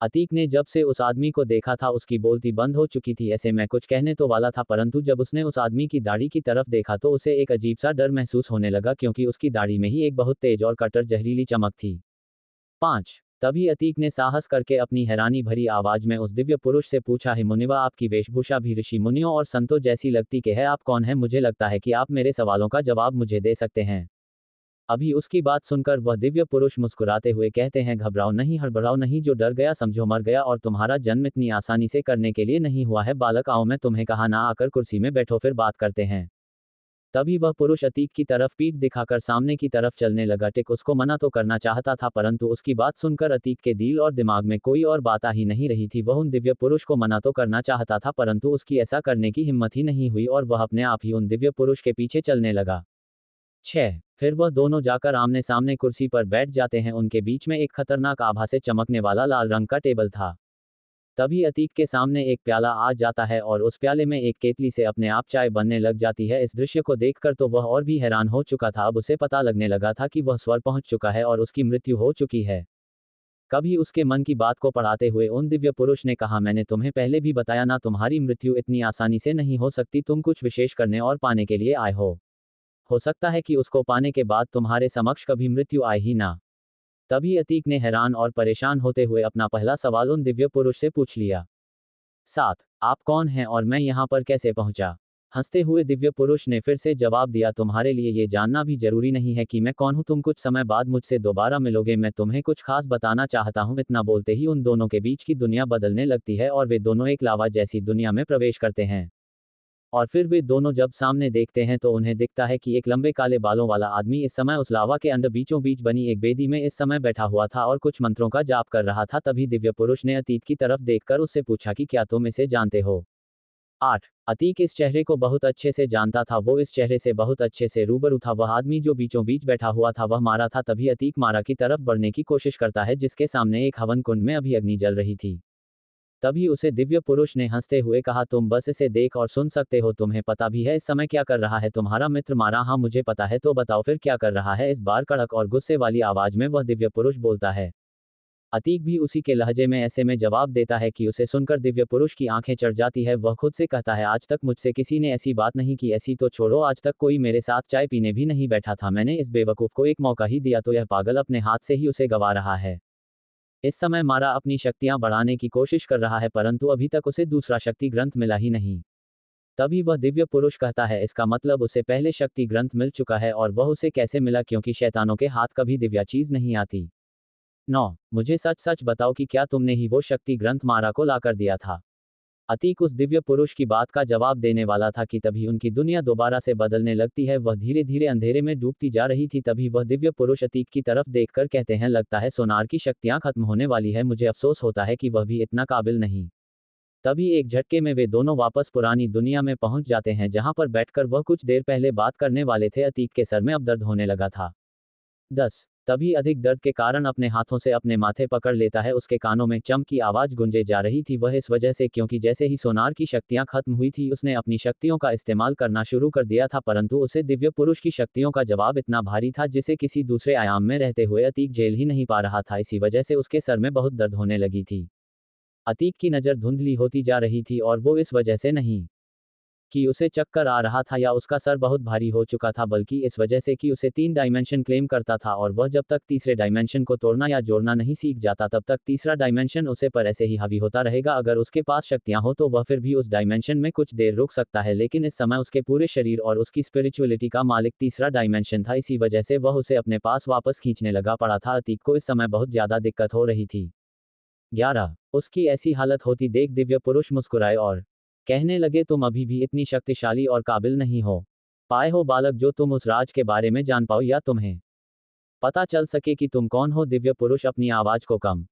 अतीक ने जब से उस आदमी को देखा था उसकी बोलती बंद हो चुकी थी। ऐसे मैं कुछ कहने तो वाला था, परंतु जब उसने उस आदमी की दाढ़ी की तरफ देखा तो उसे एक अजीब सा डर महसूस होने लगा क्योंकि उसकी दाढ़ी में ही एक बहुत तेज और कटर जहरीली चमक थी। 5. तभी अतीक ने साहस करके अपनी हैरानी भरी आवाज में उस दिव्य पुरुष से पूछा, है मुनिवा, आपकी वेशभूषा भी ऋषि मुनियों और संतों जैसी लगती के है। आप कौन है? मुझे लगता है कि आप मेरे सवालों का जवाब मुझे दे सकते हैं। अभी उसकी बात सुनकर वह दिव्य पुरुष मुस्कुराते हुए कहते हैं, घबराओ नहीं, हड़बड़ाओ नहीं, जो डर गया समझो मर गया और तुम्हारा जन्म इतनी आसानी से करने के लिए नहीं हुआ है। बालक आओ, मैं तुम्हें कहा ना, आकर कुर्सी में बैठो फिर बात करते हैं। तभी वह पुरुष अतीक की तरफ पीठ दिखाकर सामने की तरफ चलने लगा। टिक उसको मना तो करना चाहता था परंतु उसकी बात सुनकर अतीक के दिल और दिमाग में कोई और बात आ ही नहीं रही थी। वह उन दिव्य पुरुष को मना तो करना चाहता था परंतु उसकी ऐसा करने की हिम्मत ही नहीं हुई और वह अपने आप ही उन दिव्य पुरुष के पीछे चलने लगा। 6. फिर वह दोनों जाकर आमने सामने कुर्सी पर बैठ जाते हैं। उनके बीच में एक खतरनाक आभा से चमकने वाला लाल रंग का टेबल था। तभी अतीक के सामने एक प्याला आ जाता है और उस प्याले में एक केतली से अपने आप चाय बनने लग जाती है। इस दृश्य को देखकर तो वह और भी हैरान हो चुका था। अब उसे पता लगने लगा था कि वह स्वर पहुंच चुका है और उसकी मृत्यु हो चुकी है। कभी उसके मन की बात को पढ़ाते हुए उन दिव्य पुरुष ने कहा, मैंने तुम्हें पहले भी बताया ना, तुम्हारी मृत्यु इतनी आसानी से नहीं हो सकती। तुम कुछ विशेष करने और पाने के लिए आए हो सकता है कि उसको पाने के बाद तुम्हारे समक्ष कभी मृत्यु आए ही ना। तभी अतीक ने हैरान और परेशान होते हुए अपना पहला सवाल उन दिव्य पुरुष से पूछ लिया। 7. आप कौन हैं और मैं यहाँ पर कैसे पहुंचा? हंसते हुए दिव्य पुरुष ने फिर से जवाब दिया, तुम्हारे लिए ये जानना भी जरूरी नहीं है कि मैं कौन हूँ। तुम कुछ समय बाद मुझसे दोबारा मिलोगे, मैं तुम्हें कुछ खास बताना चाहता हूँ। इतना बोलते ही उन दोनों के बीच की दुनिया बदलने लगती है और वे दोनों एक लावा जैसी दुनिया में प्रवेश करते हैं। और फिर वे दोनों जब सामने देखते हैं तो उन्हें दिखता है कि एक लंबे काले बालों वाला आदमी इस समय उस लावा के अंदर बीचों बीच बनी एक बेदी में इस समय बैठा हुआ था और कुछ मंत्रों का जाप कर रहा था। तभी दिव्य पुरुष ने अतीक की तरफ देखकर उससे पूछा कि क्या तुम इसे जानते हो? 8. अतीक इस चेहरे को बहुत अच्छे से जानता था। वो इस चेहरे से बहुत अच्छे से रूबरू था। वह आदमी जो बीचों बीच बैठा हुआ था वह मारा था। तभी अतीक मारा की तरफ बढ़ने की कोशिश करता है जिसके सामने एक हवन कुंड में अभी अग्नि जल रही थी। तभी उसे दिव्य पुरुष ने हंसते हुए कहा, तुम बस इसे देख और सुन सकते हो, तुम्हें पता भी है इस समय क्या कर रहा है? तुम्हारा मित्र मारा? हाँ मुझे पता है, तो बताओ फिर क्या कर रहा है? इस बार कड़क और गुस्से वाली आवाज में वह दिव्य पुरुष बोलता है। अतीक भी उसी के लहजे में ऐसे में जवाब देता है कि उसे सुनकर दिव्य पुरुष की आंखें चढ़ जाती है। वह खुद से कहता है, आज तक मुझसे किसी ने ऐसी बात नहीं की। ऐसी तो छोड़ो, आज तक कोई मेरे साथ चाय पीने भी नहीं बैठा था। मैंने इस बेवकूफ को एक मौका ही दिया तो यह पागल अपने हाथ से ही उसे गवा रहा है। इस समय मारा अपनी शक्तियां बढ़ाने की कोशिश कर रहा है परंतु अभी तक उसे दूसरा शक्ति ग्रंथ मिला ही नहीं। तभी वह दिव्य पुरुष कहता है, इसका मतलब उसे पहले शक्ति ग्रंथ मिल चुका है और वह उसे कैसे मिला, क्योंकि शैतानों के हाथ कभी दिव्या चीज नहीं आती। 9. मुझे सच सच बताओ कि क्या तुमने ही वो शक्ति ग्रंथ मारा को लाकर दिया था? अतीक उस दिव्य पुरुष की बात का जवाब देने वाला था कि तभी उनकी दुनिया दोबारा से बदलने लगती है। वह धीरे धीरे अंधेरे में डूबती जा रही थी। तभी वह दिव्य पुरुष अतीक की तरफ देखकर कहते हैं, लगता है सोनार की शक्तियां खत्म होने वाली है। मुझे अफसोस होता है कि वह भी इतना काबिल नहीं। तभी एक झटके में वे दोनों वापस पुरानी दुनिया में पहुंच जाते हैं जहां पर बैठकर वह कुछ देर पहले बात करने वाले थे। अतीक के सर में अब दर्द होने लगा था। 10. तभी अधिक दर्द के कारण अपने हाथों से अपने माथे पकड़ लेता है। उसके कानों में चम की आवाज गूंजे जा रही थी। वह इस वजह से क्योंकि जैसे ही सोनार की शक्तियां खत्म हुई थी उसने अपनी शक्तियों का इस्तेमाल करना शुरू कर दिया था परंतु उसे दिव्य पुरुष की शक्तियों का जवाब इतना भारी था जिसे किसी दूसरे आयाम में रहते हुए अतीक झेल ही नहीं पा रहा था। इसी वजह से उसके सर में बहुत दर्द होने लगी थी। अतीक की नज़र धुंधली होती जा रही थी और वो इस वजह से नहीं कि उसे चक्कर आ रहा था या उसका सर बहुत भारी हो चुका था, बल्कि इस वजह से कि उसे 3 डायमेंशन क्लेम करता था और वह जब तक तीसरे डायमेंशन को तोड़ना या जोड़ना नहीं सीख जाता तब तक तीसरा डायमेंशन उसे पर ऐसे ही हावी होता रहेगा। अगर उसके पास शक्तियां हो तो वह फिर भी उस डायमेंशन में कुछ देर रुक सकता है, लेकिन इस समय उसके पूरे शरीर और उसकी स्पिरिचुअलिटी का मालिक तीसरा डायमेंशन था, इसी वजह से वह उसे अपने पास वापस खींचने लगा पड़ा था। अतीक को इस समय बहुत ज्यादा दिक्कत हो रही थी। 11 उसकी ऐसी हालत होती देख दिव्य पुरुष मुस्कुराए और कहने लगे, तुम अभी भी इतनी शक्तिशाली और काबिल नहीं हो पाए हो बालक जो तुम उस राज के बारे में जान पाओ या तुम्हें पता चल सके कि तुम कौन हो। दिव्य पुरुष अपनी आवाज को कम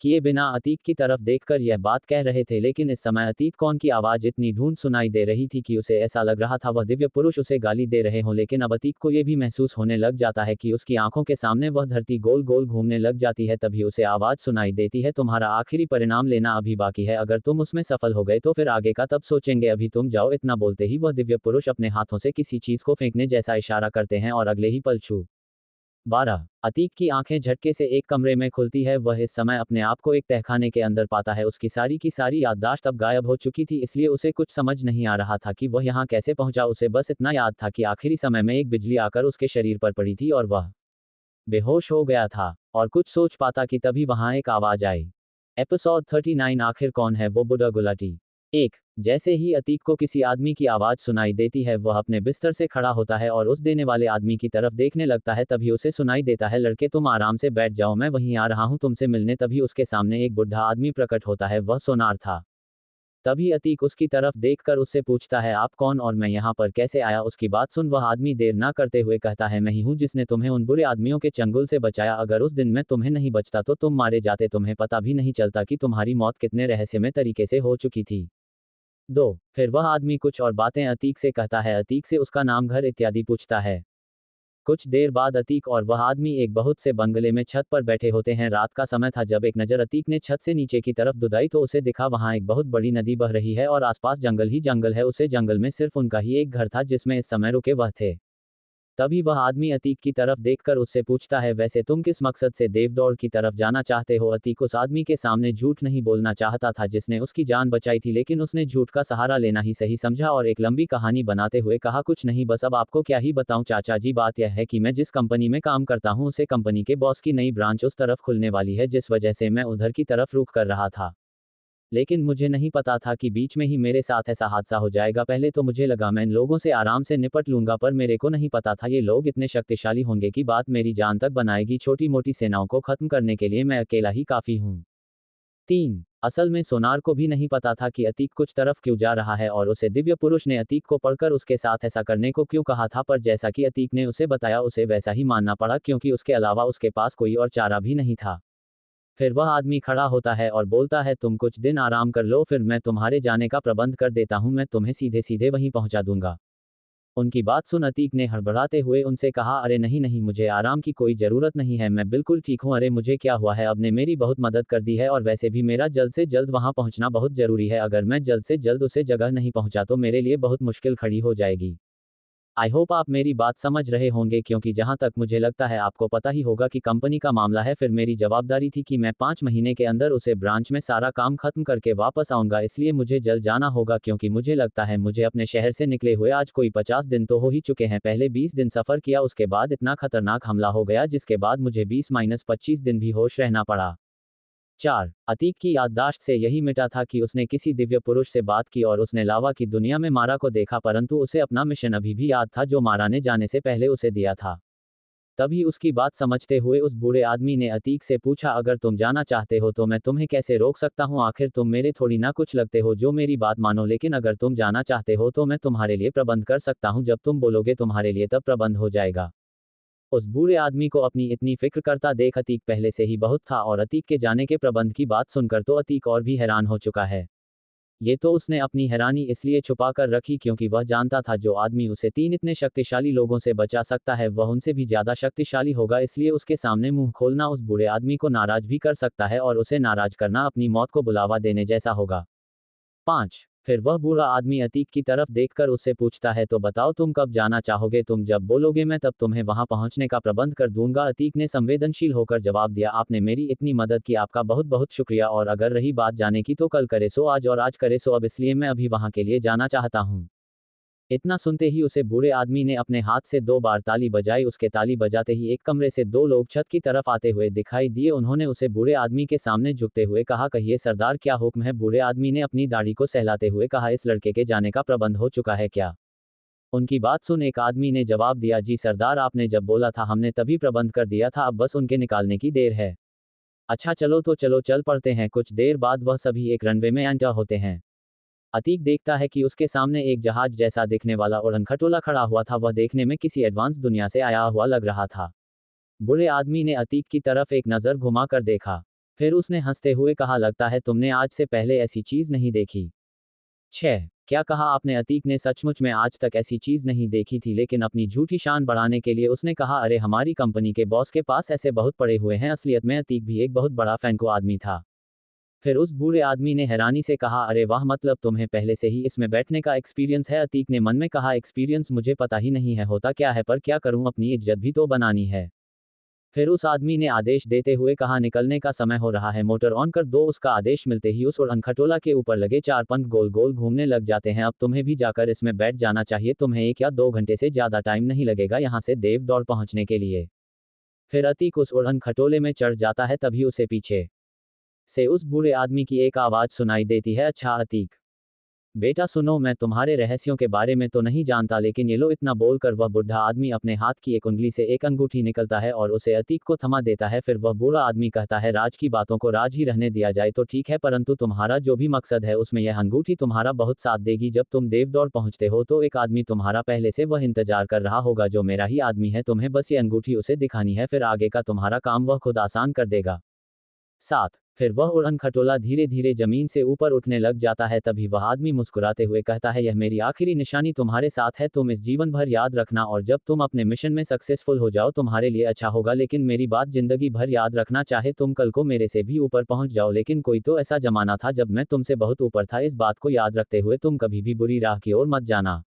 किए बिना अतीक की तरफ देखकर यह बात कह रहे थे, लेकिन इस समय अतीक कौन की आवाज इतनी ढूंढ सुनाई दे रही थी कि उसे ऐसा लग रहा था वह दिव्य पुरुष उसे गाली दे रहे हों। लेकिन अब अतीक को यह भी महसूस होने लग जाता है कि उसकी आंखों के सामने वह धरती गोल गोल घूमने लग जाती है। तभी उसे आवाज सुनाई देती है, तुम्हारा आखिरी परिणाम लेना अभी बाकी है, अगर तुम उसमें सफल हो गए तो फिर आगे का तब सोचेंगे, अभी तुम जाओ। इतना बोलते ही वह दिव्य पुरुष अपने हाथों से किसी चीज को फेंकने जैसा इशारा करते हैं और अगले ही पल छू 12 अतीक की आंखें झटके से एक कमरे में खुलती है। वह इस समय अपने आप को एक तहखाने के अंदर पाता है। उसकी सारी की सारी याददाश्त अब गायब हो चुकी थी, इसलिए उसे कुछ समझ नहीं आ रहा था कि वह यहाँ कैसे पहुंचा। उसे बस इतना याद था कि आखिरी समय में एक बिजली आकर उसके शरीर पर पड़ी थी और वह बेहोश हो गया था और कुछ सोच पाता कि तभी वहां एक आवाज आई। एपिसोड 39 आखिर कौन है वो बुढ़ा गुलाटी। 1 जैसे ही अतीक को किसी आदमी की आवाज सुनाई देती है वह अपने बिस्तर से खड़ा होता है और उस देने वाले आदमी की तरफ देखने लगता है। तभी उसे सुनाई देता है, लड़के तुम आराम से बैठ जाओ, मैं वहीं आ रहा हूं तुमसे मिलने। तभी उसके सामने एक बुढ़ा आदमी प्रकट होता है, वह सोनार था। तभी अतीक उसकी तरफ देखकर उससे पूछता है, आप कौन और मैं यहाँ पर कैसे आया। उसकी बात सुन वह आदमी देर ना करते हुए कहता है, मैं ही हूँ जिसने तुम्हें उन बुरे आदमियों के चंगुल से बचाया। अगर उस दिन मैं तुम्हें नहीं बचता तो तुम मारे जाते, तुम्हें पता भी नहीं चलता कि तुम्हारी मौत कितने रहस्यमय तरीके से हो चुकी थी। 2 फिर वह आदमी कुछ और बातें अतीक से कहता है, अतीक से उसका नाम, घर इत्यादि पूछता है। कुछ देर बाद अतीक और वह आदमी एक बहुत से बंगले में छत पर बैठे होते हैं। रात का समय था। जब एक नज़र अतीक ने छत से नीचे की तरफ दुदाई तो उसे दिखा वहां एक बहुत बड़ी नदी बह रही है और आसपास जंगल ही जंगल है। उसे जंगल में सिर्फ उनका ही एक घर था जिसमें इस समय रुके वह थे। तभी वह आदमी अतीक की तरफ देखकर उससे पूछता है, वैसे तुम किस मकसद से देवदौड़ की तरफ जाना चाहते हो। अतीक उस आदमी के सामने झूठ नहीं बोलना चाहता था जिसने उसकी जान बचाई थी, लेकिन उसने झूठ का सहारा लेना ही सही समझा और एक लंबी कहानी बनाते हुए कहा, कुछ नहीं, बस अब आपको क्या ही बताऊं चाचा जी, बात यह है कि मैं जिस कंपनी में काम करता हूं उसे कंपनी के बॉस की नई ब्रांच उस तरफ खुलने वाली है, जिस वजह से मैं उधर की तरफ रुख कर रहा था। लेकिन मुझे नहीं पता था कि बीच में ही मेरे साथ ऐसा हादसा हो जाएगा। पहले तो मुझे लगा मैं इन लोगों से आराम से निपट लूंगा, पर मेरे को नहीं पता था ये लोग इतने शक्तिशाली होंगे कि बात मेरी जान तक बनाएगी। छोटी मोटी सेनाओं को खत्म करने के लिए मैं अकेला ही काफी हूँ। 3 असल में सोनार को भी नहीं पता था कि अतीक कुछ तरफ क्यों जा रहा है और उसे दिव्य पुरुष ने अतीक को पढ़कर उसके साथ ऐसा करने को क्यों कहा था, पर जैसा कि अतीक ने उसे बताया उसे वैसा ही मानना पड़ा, क्योंकि उसके अलावा उसके पास कोई और चारा भी नहीं था। फिर वह आदमी खड़ा होता है और बोलता है, तुम कुछ दिन आराम कर लो, फिर मैं तुम्हारे जाने का प्रबंध कर देता हूं, मैं तुम्हें सीधे सीधे वहीं पहुंचा दूंगा। उनकी बात सुन अतीक ने हड़बड़ाते हुए उनसे कहा, अरे नहीं नहीं, मुझे आराम की कोई ज़रूरत नहीं है, मैं बिल्कुल ठीक हूँ। अरे मुझे क्या हुआ है, अब ने मेरी बहुत मदद कर दी है और वैसे भी मेरा जल्द से जल्द वहाँ पहुँचना बहुत ज़रूरी है। अगर मैं जल्द से जल्द उसे जगह नहीं पहुँचा तो मेरे लिए बहुत मुश्किल खड़ी हो जाएगी। आई होप आप मेरी बात समझ रहे होंगे, क्योंकि जहां तक मुझे लगता है आपको पता ही होगा कि कंपनी का मामला है। फिर मेरी जवाबदारी थी कि मैं 5 महीने के अंदर उसे ब्रांच में सारा काम खत्म करके वापस आऊंगा, इसलिए मुझे जल्द जाना होगा, क्योंकि मुझे लगता है मुझे अपने शहर से निकले हुए आज कोई 50 दिन तो हो ही चुके हैं। पहले 20 दिन सफ़र किया, उसके बाद इतना खतरनाक हमला हो गया जिसके बाद मुझे 20-25 दिन भी होश रहना पड़ा। 4 अतीक की याददाश्त से यही मिटा था कि उसने किसी दिव्य पुरुष से बात की और उसने लावा की दुनिया में मारा को देखा, परंतु उसे अपना मिशन अभी भी याद था जो मारा ने जाने से पहले उसे दिया था। तभी उसकी बात समझते हुए उस बूढ़े आदमी ने अतीक से पूछा, अगर तुम जाना चाहते हो तो मैं तुम्हें कैसे रोक सकता हूँ, आखिर तुम मेरे थोड़ी ना कुछ लगते हो जो मेरी बात मानो, लेकिन अगर तुम जाना चाहते हो तो मैं तुम्हारे लिए प्रबंध कर सकता हूँ, जब तुम बोलोगे तुम्हारे लिए तब प्रबंध हो जाएगा। उस बूढ़े आदमी को अपनी इतनी फिक्र करता देख अतीक पहले से ही बहुत था और अतीक के जाने के प्रबंध की बात सुनकर तो अतीक और भी हैरान हो चुका है। ये तो उसने अपनी हैरानी इसलिए छुपा कर रखी क्योंकि वह जानता था जो आदमी उसे 3 इतने शक्तिशाली लोगों से बचा सकता है वह उनसे भी ज्यादा शक्तिशाली होगा, इसलिए उसके सामने मुंह खोलना उस बूढ़े आदमी को नाराज भी कर सकता है और उसे नाराज करना अपनी मौत को बुलावा देने जैसा होगा। 5 फिर वह बूढ़ा आदमी अतीक की तरफ देखकर उससे पूछता है, तो बताओ तुम कब जाना चाहोगे, तुम जब बोलोगे मैं तब तुम्हें वहां पहुंचने का प्रबंध कर दूंगा। अतीक ने संवेदनशील होकर जवाब दिया, आपने मेरी इतनी मदद की, आपका बहुत बहुत शुक्रिया, और अगर रही बात जाने की तो कल करे सो आज और आज करे सो अब, इसलिए मैं अभी वहां के लिए जाना चाहता हूं। इतना सुनते ही उसे बूढ़े आदमी ने अपने हाथ से 2 बार ताली बजाई। उसके ताली बजाते ही एक कमरे से 2 लोग छत की तरफ आते हुए दिखाई दिए। उन्होंने उसे बूढ़े आदमी के सामने झुकते हुए कहा, कहिए सरदार क्या हुक्म है। बूढ़े आदमी ने अपनी दाढ़ी को सहलाते हुए कहा, इस लड़के के जाने का प्रबंध हो चुका है क्या? उनकी बात सुन एक आदमी ने जवाब दिया, जी सरदार, आपने जब बोला था हमने तभी प्रबंध कर दिया था, अब बस उनके निकालने की देर है। अच्छा चलो तो चलो चल पड़ते हैं। कुछ देर बाद वह सभी एक रनवे में एंटर होते हैं। अतीक देखता है कि उसके सामने एक जहाज जैसा दिखने वाला उड़न खटोला खड़ा हुआ था। वह देखने में किसी एडवांस दुनिया से आया हुआ लग रहा था। बूढ़े आदमी ने अतीक की तरफ एक नज़र घुमाकर देखा। फिर उसने हंसते हुए कहा, लगता है तुमने आज से पहले ऐसी चीज नहीं देखी। 6 क्या कहा आपने? अतीक ने सचमुच में आज तक ऐसी चीज नहीं देखी थी, लेकिन अपनी झूठी शान बढ़ाने के लिए उसने कहा, अरे हमारी कंपनी के बॉस के पास ऐसे बहुत पड़े हुए हैं। असलियत में अतीक भी एक बहुत बड़ा फैंको आदमी था। फिर उस बूढ़े आदमी ने हैरानी से कहा, अरे वाह, मतलब तुम्हें पहले से ही इसमें बैठने का एक्सपीरियंस है? अतीक ने मन में कहा, एक्सपीरियंस मुझे पता ही नहीं है होता क्या है, पर क्या करूं, अपनी इज्जत भी तो बनानी है। फिर उस आदमी ने आदेश देते हुए कहा, निकलने का समय हो रहा है, मोटर ऑन कर दो। उसका आदेश मिलते ही उस उड़न खटोला के ऊपर लगे 4 पंख गोल गोल घूमने लग जाते हैं। अब तुम्हें भी जाकर इसमें बैठ जाना चाहिए, तुम्हें 1 या 2 घंटे से ज़्यादा टाइम नहीं लगेगा यहाँ से देवदौड़ पहुँचने के लिए। फिर अतीक उस उड़न खटोले में चढ़ जाता है। तभी उसे पीछे से उस बूढ़े आदमी की एक आवाज़ सुनाई देती है, अच्छा अतीक बेटा सुनो, मैं तुम्हारे रहस्यों के बारे में तो नहीं जानता, लेकिन ये लो। इतना बोलकर वह बुढ़ा आदमी अपने हाथ की एक उंगली से एक अंगूठी निकलता है और उसे अतीक को थमा देता है। फिर वह बूढ़ा आदमी कहता है, राज की बातों को राज ही रहने दिया जाए तो ठीक है, परंतु तुम्हारा जो भी मकसद है उसमें यह अंगूठी तुम्हारा बहुत साथ देगी। जब तुम देवदौड़ पहुंचते हो तो एक आदमी तुम्हारा पहले से वह इंतजार कर रहा होगा, जो मेरा ही आदमी है। तुम्हें बस ये अंगूठी उसे दिखानी है, फिर आगे का तुम्हारा काम वह खुद आसान कर देगा। 7 फिर वह उड़न खटोला धीरे धीरे जमीन से ऊपर उठने लग जाता है। तभी वह आदमी मुस्कुराते हुए कहता है, यह मेरी आखिरी निशानी तुम्हारे साथ है, तुम इस जीवन भर याद रखना, और जब तुम अपने मिशन में सक्सेसफुल हो जाओ तुम्हारे लिए अच्छा होगा, लेकिन मेरी बात जिंदगी भर याद रखना, चाहे तुम कल को मेरे से भी ऊपर पहुंच जाओ, लेकिन कोई तो ऐसा जमाना था जब मैं तुमसे बहुत ऊपर था। इस बात को याद रखते हुए तुम कभी भी बुरी राह की ओर मत जाना।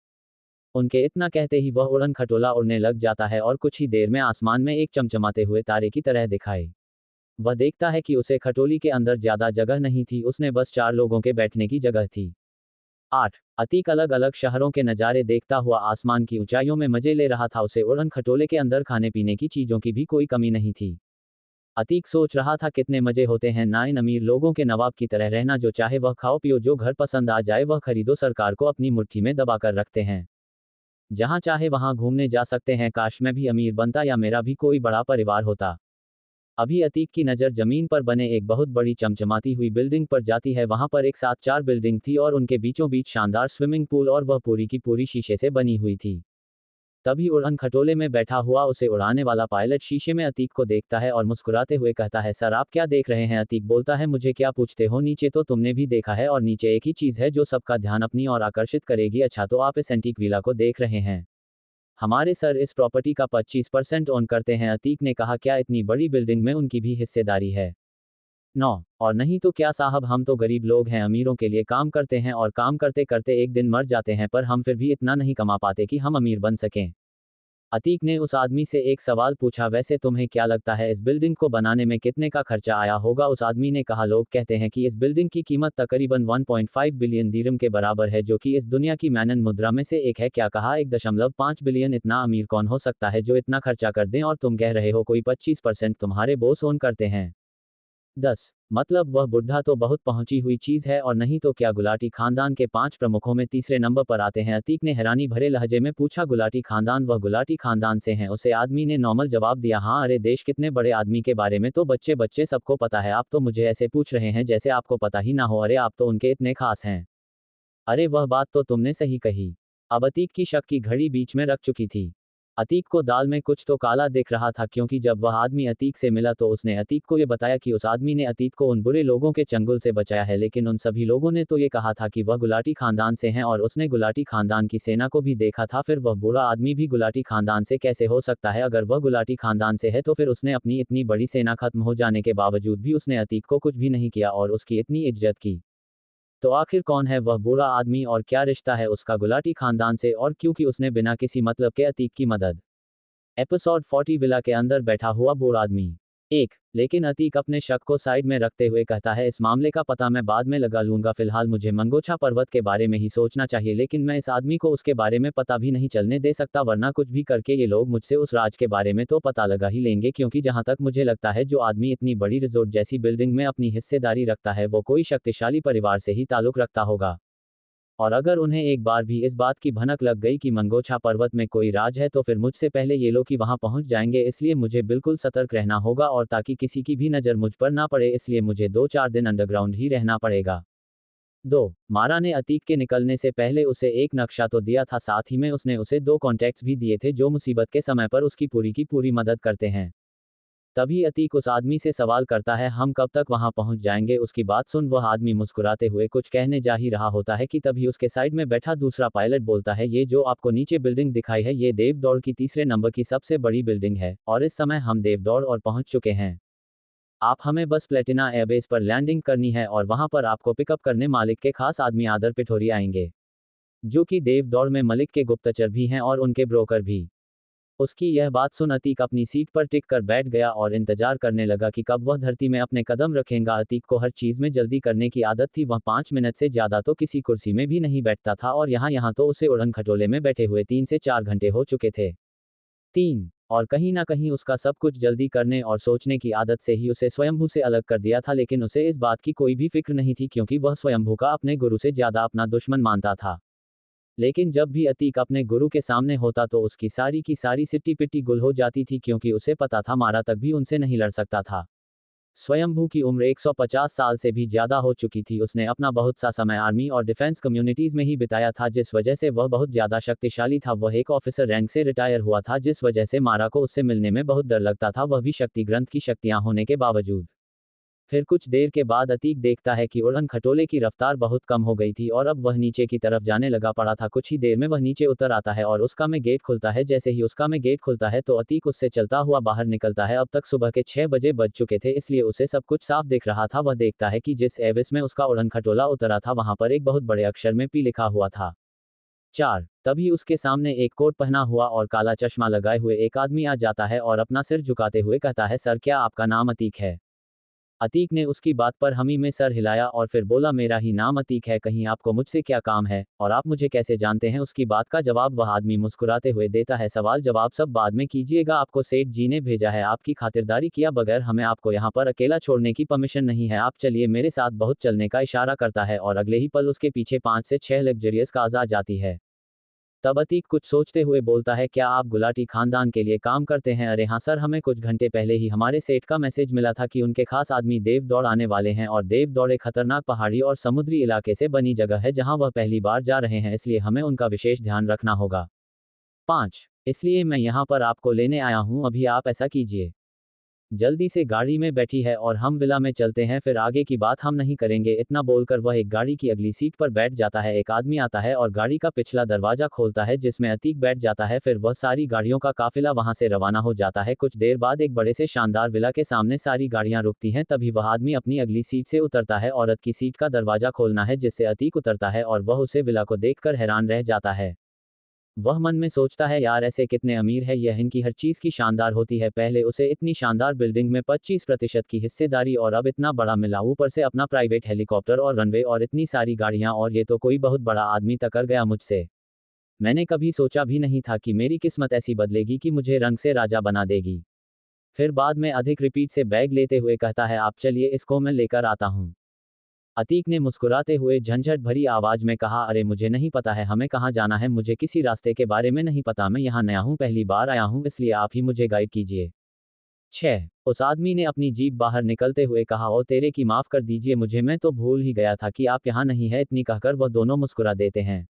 उनके इतना कहते ही वह उड़न खटोला उड़ने लग जाता है और कुछ ही देर में आसमान में एक चमचमाते हुए तारे की तरह दिखाई। वह देखता है कि उसे खटोली के अंदर ज्यादा जगह नहीं थी, उसने बस 4 लोगों के बैठने की जगह थी। 8 अतीक अलग अलग शहरों के नज़ारे देखता हुआ आसमान की ऊंचाइयों में मजे ले रहा था। उसे उड़न खटोले के अंदर खाने पीने की चीजों की भी कोई कमी नहीं थी। अतीक सोच रहा था, कितने मजे होते हैं ना इन अमीर लोगों के नवाब की तरह रहना, जो चाहे वह खाओ पियो, जो घर पसंद आ जाए वह खरीदो, सरकार को अपनी मुट्ठी में दबाकर रखते हैं, जहां चाहे वहां घूमने जा सकते हैं। काश मैं भी अमीर बनता या मेरा भी कोई बड़ा परिवार होता। अभी अतीक की नज़र जमीन पर बने एक बहुत बड़ी चमचमाती हुई बिल्डिंग पर जाती है। वहां पर एक साथ 4 बिल्डिंग थी और उनके बीचों बीच शानदार स्विमिंग पूल, और वह पूरी की पूरी शीशे से बनी हुई थी। तभी उड़न खटोले में बैठा हुआ उसे उड़ाने वाला पायलट शीशे में अतीक को देखता है और मुस्कुराते हुए कहता है, सर आप क्या देख रहे हैं? अतीक बोलता है, मुझे क्या पूछते हो, नीचे तो तुमने भी देखा है, और नीचे एक ही चीज़ है जो सबका ध्यान अपनी ओर आकर्षित करेगी। अच्छा तो आप इस एंटीक विला को देख रहे हैं? हमारे सर इस प्रॉपर्टी का 25% ओन करते हैं। अतीक ने कहा, क्या इतनी बड़ी बिल्डिंग में उनकी भी हिस्सेदारी है? 9 और नहीं तो क्या साहब, हम तो गरीब लोग हैं, अमीरों के लिए काम करते हैं और काम करते करते एक दिन मर जाते हैं, पर हम फिर भी इतना नहीं कमा पाते कि हम अमीर बन सकें। अतीक ने उस आदमी से एक सवाल पूछा, वैसे तुम्हें क्या लगता है इस बिल्डिंग को बनाने में कितने का खर्चा आया होगा? उस आदमी ने कहा, लोग कहते हैं कि इस बिल्डिंग की कीमत तकरीबन 1.5 बिलियन दिरहम के बराबर है, जो कि इस दुनिया की मैनन मुद्रा में से एक है। क्या कहा? 1.5 बिलियन। इतना अमीर कौन हो सकता है जो इतना खर्चा कर दें, और तुम कह रहे हो कोई 25% तुम्हारे बॉस ओन करते हैं? 10 मतलब वह बुढ़ा तो बहुत पहुंची हुई चीज है, और नहीं तो क्या गुलाटी खानदान के 5 प्रमुखों में तीसरे नंबर पर आते हैं। अतीक ने हैरानी भरे लहजे में पूछा, गुलाटी खानदान? वह गुलाटी खानदान से हैं? उसे आदमी ने नॉर्मल जवाब दिया, हाँ। अरे देश कितने बड़े आदमी के बारे में तो बच्चे बच्चे सबको पता है, आप तो मुझे ऐसे पूछ रहे हैं जैसे आपको पता ही ना हो। अरे आप तो उनके इतने खास हैं। अरे वह बात तो तुमने सही कही। अब अतीक की शक की घड़ी बीच में रख चुकी थी। अतीक को दाल में कुछ तो काला दिख रहा था, क्योंकि जब वह आदमी अतीक से मिला तो उसने अतीक को ये बताया कि उस आदमी ने अतीक को उन बुरे लोगों के चंगुल से बचाया है, लेकिन उन सभी लोगों ने तो ये कहा था कि वह गुलाटी खानदान से हैं, और उसने गुलाटी खानदान की सेना को भी देखा था। फिर वह बूढ़ा आदमी भी गुलाटी खानदान से कैसे हो सकता है? अगर वह गुलाटी खानदान से है तो फिर उसने अपनी इतनी बड़ी सेना खत्म हो जाने के बावजूद भी उसने अतीक को कुछ भी नहीं किया और उसकी इतनी इज्जत की। तो आखिर कौन है वह बूढ़ा आदमी और क्या रिश्ता है उसका गुलाटी खानदान से और क्योंकि उसने बिना किसी मतलब के अतीक की मदद। एपिसोड 40 विला के अंदर बैठा हुआ बूढ़ा आदमी। एक लेकिन अतीक अपने शक को साइड में रखते हुए कहता है, इस मामले का पता मैं बाद में लगा लूंगा, फिलहाल मुझे मंगोछा पर्वत के बारे में ही सोचना चाहिए, लेकिन मैं इस आदमी को उसके बारे में पता भी नहीं चलने दे सकता, वरना कुछ भी करके ये लोग मुझसे उस राज के बारे में तो पता लगा ही लेंगे, क्योंकि जहां तक मुझे लगता है जो आदमी इतनी बड़ी रिजोर्ट जैसी बिल्डिंग में अपनी हिस्सेदारी रखता है वो कोई शक्तिशाली परिवार से ही ताल्लुक रखता होगा। और अगर उन्हें एक बार भी इस बात की भनक लग गई कि मंगोछा पर्वत में कोई राज है तो फिर मुझसे पहले ये लोग ही वहां पहुंच जाएंगे, इसलिए मुझे बिल्कुल सतर्क रहना होगा और ताकि किसी की भी नज़र मुझ पर ना पड़े, इसलिए मुझे 2-4 दिन अंडरग्राउंड ही रहना पड़ेगा। 2 मारा ने अतीक के निकलने से पहले उसे एक नक्शा तो दिया था, साथ ही में उसने उसे 2 कॉन्टैक्ट्स भी दिए थे जो मुसीबत के समय पर उसकी पूरी की पूरी मदद करते हैं। तभी अतीक उस आदमी से सवाल करता है, हम कब तक वहां पहुंच जाएंगे? उसकी बात सुन वह आदमी मुस्कुराते हुए कुछ कहने जा ही रहा होता है कि तभी उसके साइड में बैठा दूसरा पायलट बोलता है, ये जो आपको नीचे बिल्डिंग दिखाई है ये देवदौड़ की तीसरे नंबर की सबसे बड़ी बिल्डिंग है और इस समय हम देवदौड़ और पहुंच चुके हैं। आप हमें बस प्लेटिना एयरबेस पर लैंडिंग करनी है और वहां पर आपको पिकअप करने मालिक के खास आदमी आदर पिठोरी आएंगे, जो कि देवदौड़ में मलिक के गुप्तचर भी हैं और उनके ब्रोकर भी। उसकी यह बात सुन अतीक अपनी सीट पर टिक कर बैठ गया और इंतजार करने लगा कि कब वह धरती में अपने कदम रखेगा। अतीक को हर चीज में जल्दी करने की आदत थी, वह 5 मिनट से ज्यादा तो किसी कुर्सी में भी नहीं बैठता था और यहाँ तो उसे उड़न खटोले में बैठे हुए 3 से 4 घंटे हो चुके थे। 3 और कहीं ना कहीं उसका सब कुछ जल्दी करने और सोचने की आदत से ही उसे स्वयंभू से अलग कर दिया था, लेकिन उसे इस बात की कोई भी फिक्र नहीं थी क्योंकि वह स्वयंभू का अपने गुरु से ज्यादा अपना दुश्मन मानता था। लेकिन जब भी अतीक अपने गुरु के सामने होता तो उसकी सारी की सारी सिट्टी पिट्टी गुल हो जाती थी, क्योंकि उसे पता था मारा तक भी उनसे नहीं लड़ सकता था। स्वयंभू की उम्र 150 साल से भी ज्यादा हो चुकी थी, उसने अपना बहुत सा समय आर्मी और डिफेंस कम्युनिटीज में ही बिताया था जिस वजह से वह बहुत ज्यादा शक्तिशाली था। वह एक ऑफिसर रैंक से रिटायर हुआ था जिस वजह से मारा को उससे मिलने में बहुत डर लगता था, वह भी शक्ति ग्रंथ की शक्तियां होने के बावजूद। फिर कुछ देर के बाद अतीक देखता है कि उड़न खटोले की रफ्तार बहुत कम हो गई थी और अब वह नीचे की तरफ जाने लगा पड़ा था। कुछ ही देर में वह नीचे उतर आता है और उसका में गेट खुलता है। जैसे ही उसका में गेट खुलता है तो अतीक उससे चलता हुआ बाहर निकलता है। अब तक सुबह के 6 बजे बज चुके थे, इसलिए उसे सब कुछ साफ दिख रहा था। वह देखता है कि जिस एविस में उसका उड़न खटोला उतरा था वहां पर एक बहुत बड़े अक्षर में पी लिखा हुआ था 4। तभी उसके सामने एक कोट पहना हुआ और काला चश्मा लगाए हुए एक आदमी आ जाता है और अपना सिर झुकाते हुए कहता है, सर क्या आपका नाम अतीक है? अतीक ने उसकी बात पर हमी में सर हिलाया और फिर बोला, मेरा ही नाम अतीक है, कहीं आपको मुझसे क्या काम है और आप मुझे कैसे जानते हैं? उसकी बात का जवाब वह आदमी मुस्कुराते हुए देता है, सवाल जवाब सब बाद में कीजिएगा, आपको सेठ जी ने भेजा है, आपकी खातिरदारी किया बगैर हमें आपको यहाँ पर अकेला छोड़ने की परमिशन नहीं है, आप चलिए मेरे साथ। बहुत चलने का इशारा करता है और अगले ही पल उसके पीछे 5 से 6 लग्जरियस कार्स आ जाती है। तब अतीक कुछ सोचते हुए बोलता है, क्या आप गुलाटी खानदान के लिए काम करते हैं? अरे हाँ सर, हमें कुछ घंटे पहले ही हमारे सेठ का मैसेज मिला था कि उनके खास आदमी देवदौड़ आने वाले हैं और देवदौड़ एक खतरनाक पहाड़ी और समुद्री इलाके से बनी जगह है जहां वह पहली बार जा रहे हैं, इसलिए हमें उनका विशेष ध्यान रखना होगा। 5 इसलिए मैं यहाँ पर आपको लेने आया हूँ, अभी आप ऐसा कीजिए, जल्दी से गाड़ी में बैठी है और हम विला में चलते हैं, फिर आगे की बात हम नहीं करेंगे। इतना बोलकर वह एक गाड़ी की अगली सीट पर बैठ जाता है। एक आदमी आता है और गाड़ी का पिछला दरवाजा खोलता है जिसमें अतीक बैठ जाता है। फिर वह सारी गाड़ियों का काफिला वहां से रवाना हो जाता है। कुछ देर बाद एक बड़े से शानदार विला के सामने सारी गाड़ियां रुकती हैं। तभी वह आदमी अपनी अगली सीट से उतरता है। औरत की सीट का दरवाजा खोलना है जिससे अतीक उतरता है और वह उसे विला को देखकर हैरान रह जाता है। वह मन में सोचता है, यार ऐसे कितने अमीर है यह, इनकी हर चीज की शानदार होती है। पहले उसे इतनी शानदार बिल्डिंग में 25% की हिस्सेदारी और अब इतना बड़ा मिला, ऊपर से अपना प्राइवेट हेलीकॉप्टर और रनवे और इतनी सारी गाड़ियां, और ये तो कोई बहुत बड़ा आदमी टक्कर गया मुझसे। मैंने कभी सोचा भी नहीं था कि मेरी किस्मत ऐसी बदलेगी कि मुझे रंग से राजा बना देगी। फिर बाद में अधिक रिपीट से बैग लेते हुए कहता है, आप चलिए इसको मैं लेकर आता हूँ। अतीक ने मुस्कुराते हुए झंझट भरी आवाज में कहा, अरे मुझे नहीं पता है हमें कहाँ जाना है, मुझे किसी रास्ते के बारे में नहीं पता, मैं यहाँ नया हूँ, पहली बार आया हूँ, इसलिए आप ही मुझे गाइड कीजिए। 6 उस आदमी ने अपनी जीप बाहर निकलते हुए कहा, ओ तेरे की माफ कर दीजिए मुझे, मैं तो भूल ही गया था कि आप यहाँ नहीं है। इतनी कहकर वह दोनों मुस्कुरा देते हैं।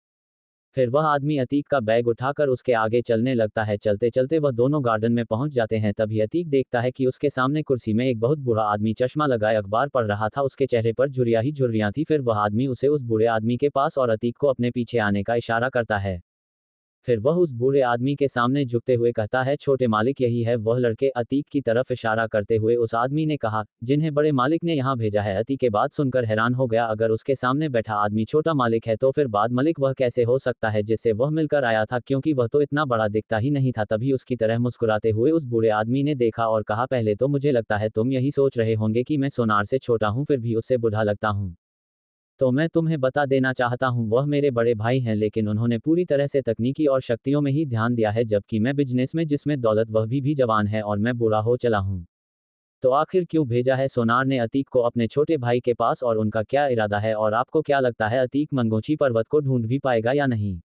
फिर वह आदमी अतीक का बैग उठाकर उसके आगे चलने लगता है। चलते चलते वह दोनों गार्डन में पहुंच जाते हैं। तभी अतीक देखता है कि उसके सामने कुर्सी में एक बहुत बूढ़ा आदमी चश्मा लगाए अखबार पढ़ रहा था। उसके चेहरे पर झुर्रियां ही झुर्रियां थी। फिर वह आदमी उसे उस बूढ़े आदमी के पास और अतीक को अपने पीछे आने का इशारा करता है। फिर वह उस बूढ़े आदमी के सामने झुकते हुए कहता है, छोटे मालिक यही है वह लड़के। अतीक की तरफ इशारा करते हुए उस आदमी ने कहा, जिन्हें बड़े मालिक ने यहाँ भेजा है। अतीक के बात सुनकर हैरान हो गया, अगर उसके सामने बैठा आदमी छोटा मालिक है तो फिर बाद मालिक वह कैसे हो सकता है जिससे वह मिलकर आया था, क्योंकि वह तो इतना बड़ा दिखता ही नहीं था। तभी उसकी तरह मुस्कुराते हुए उस बूढ़े आदमी ने देखा और कहा, पहले तो मुझे लगता है तुम यही सोच रहे होंगे कि मैं सोनार से छोटा हूँ फिर भी उससे बूढ़ा लगता हूँ। तो मैं तुम्हें बता देना चाहता हूँ वह मेरे बड़े भाई हैं, लेकिन उन्होंने पूरी तरह से तकनीकी और शक्तियों में ही ध्यान दिया है, जबकि मैं बिजनेस में जिसमें दौलत वह भी जवान है और मैं बूढ़ा हो चला हूँ। तो आखिर क्यों भेजा है सोनार ने अतीक को अपने छोटे भाई के पास, और उनका क्या इरादा है और आपको क्या लगता है अतीक मनगोची पर्वत को ढूंढ भी पाएगा या नहीं?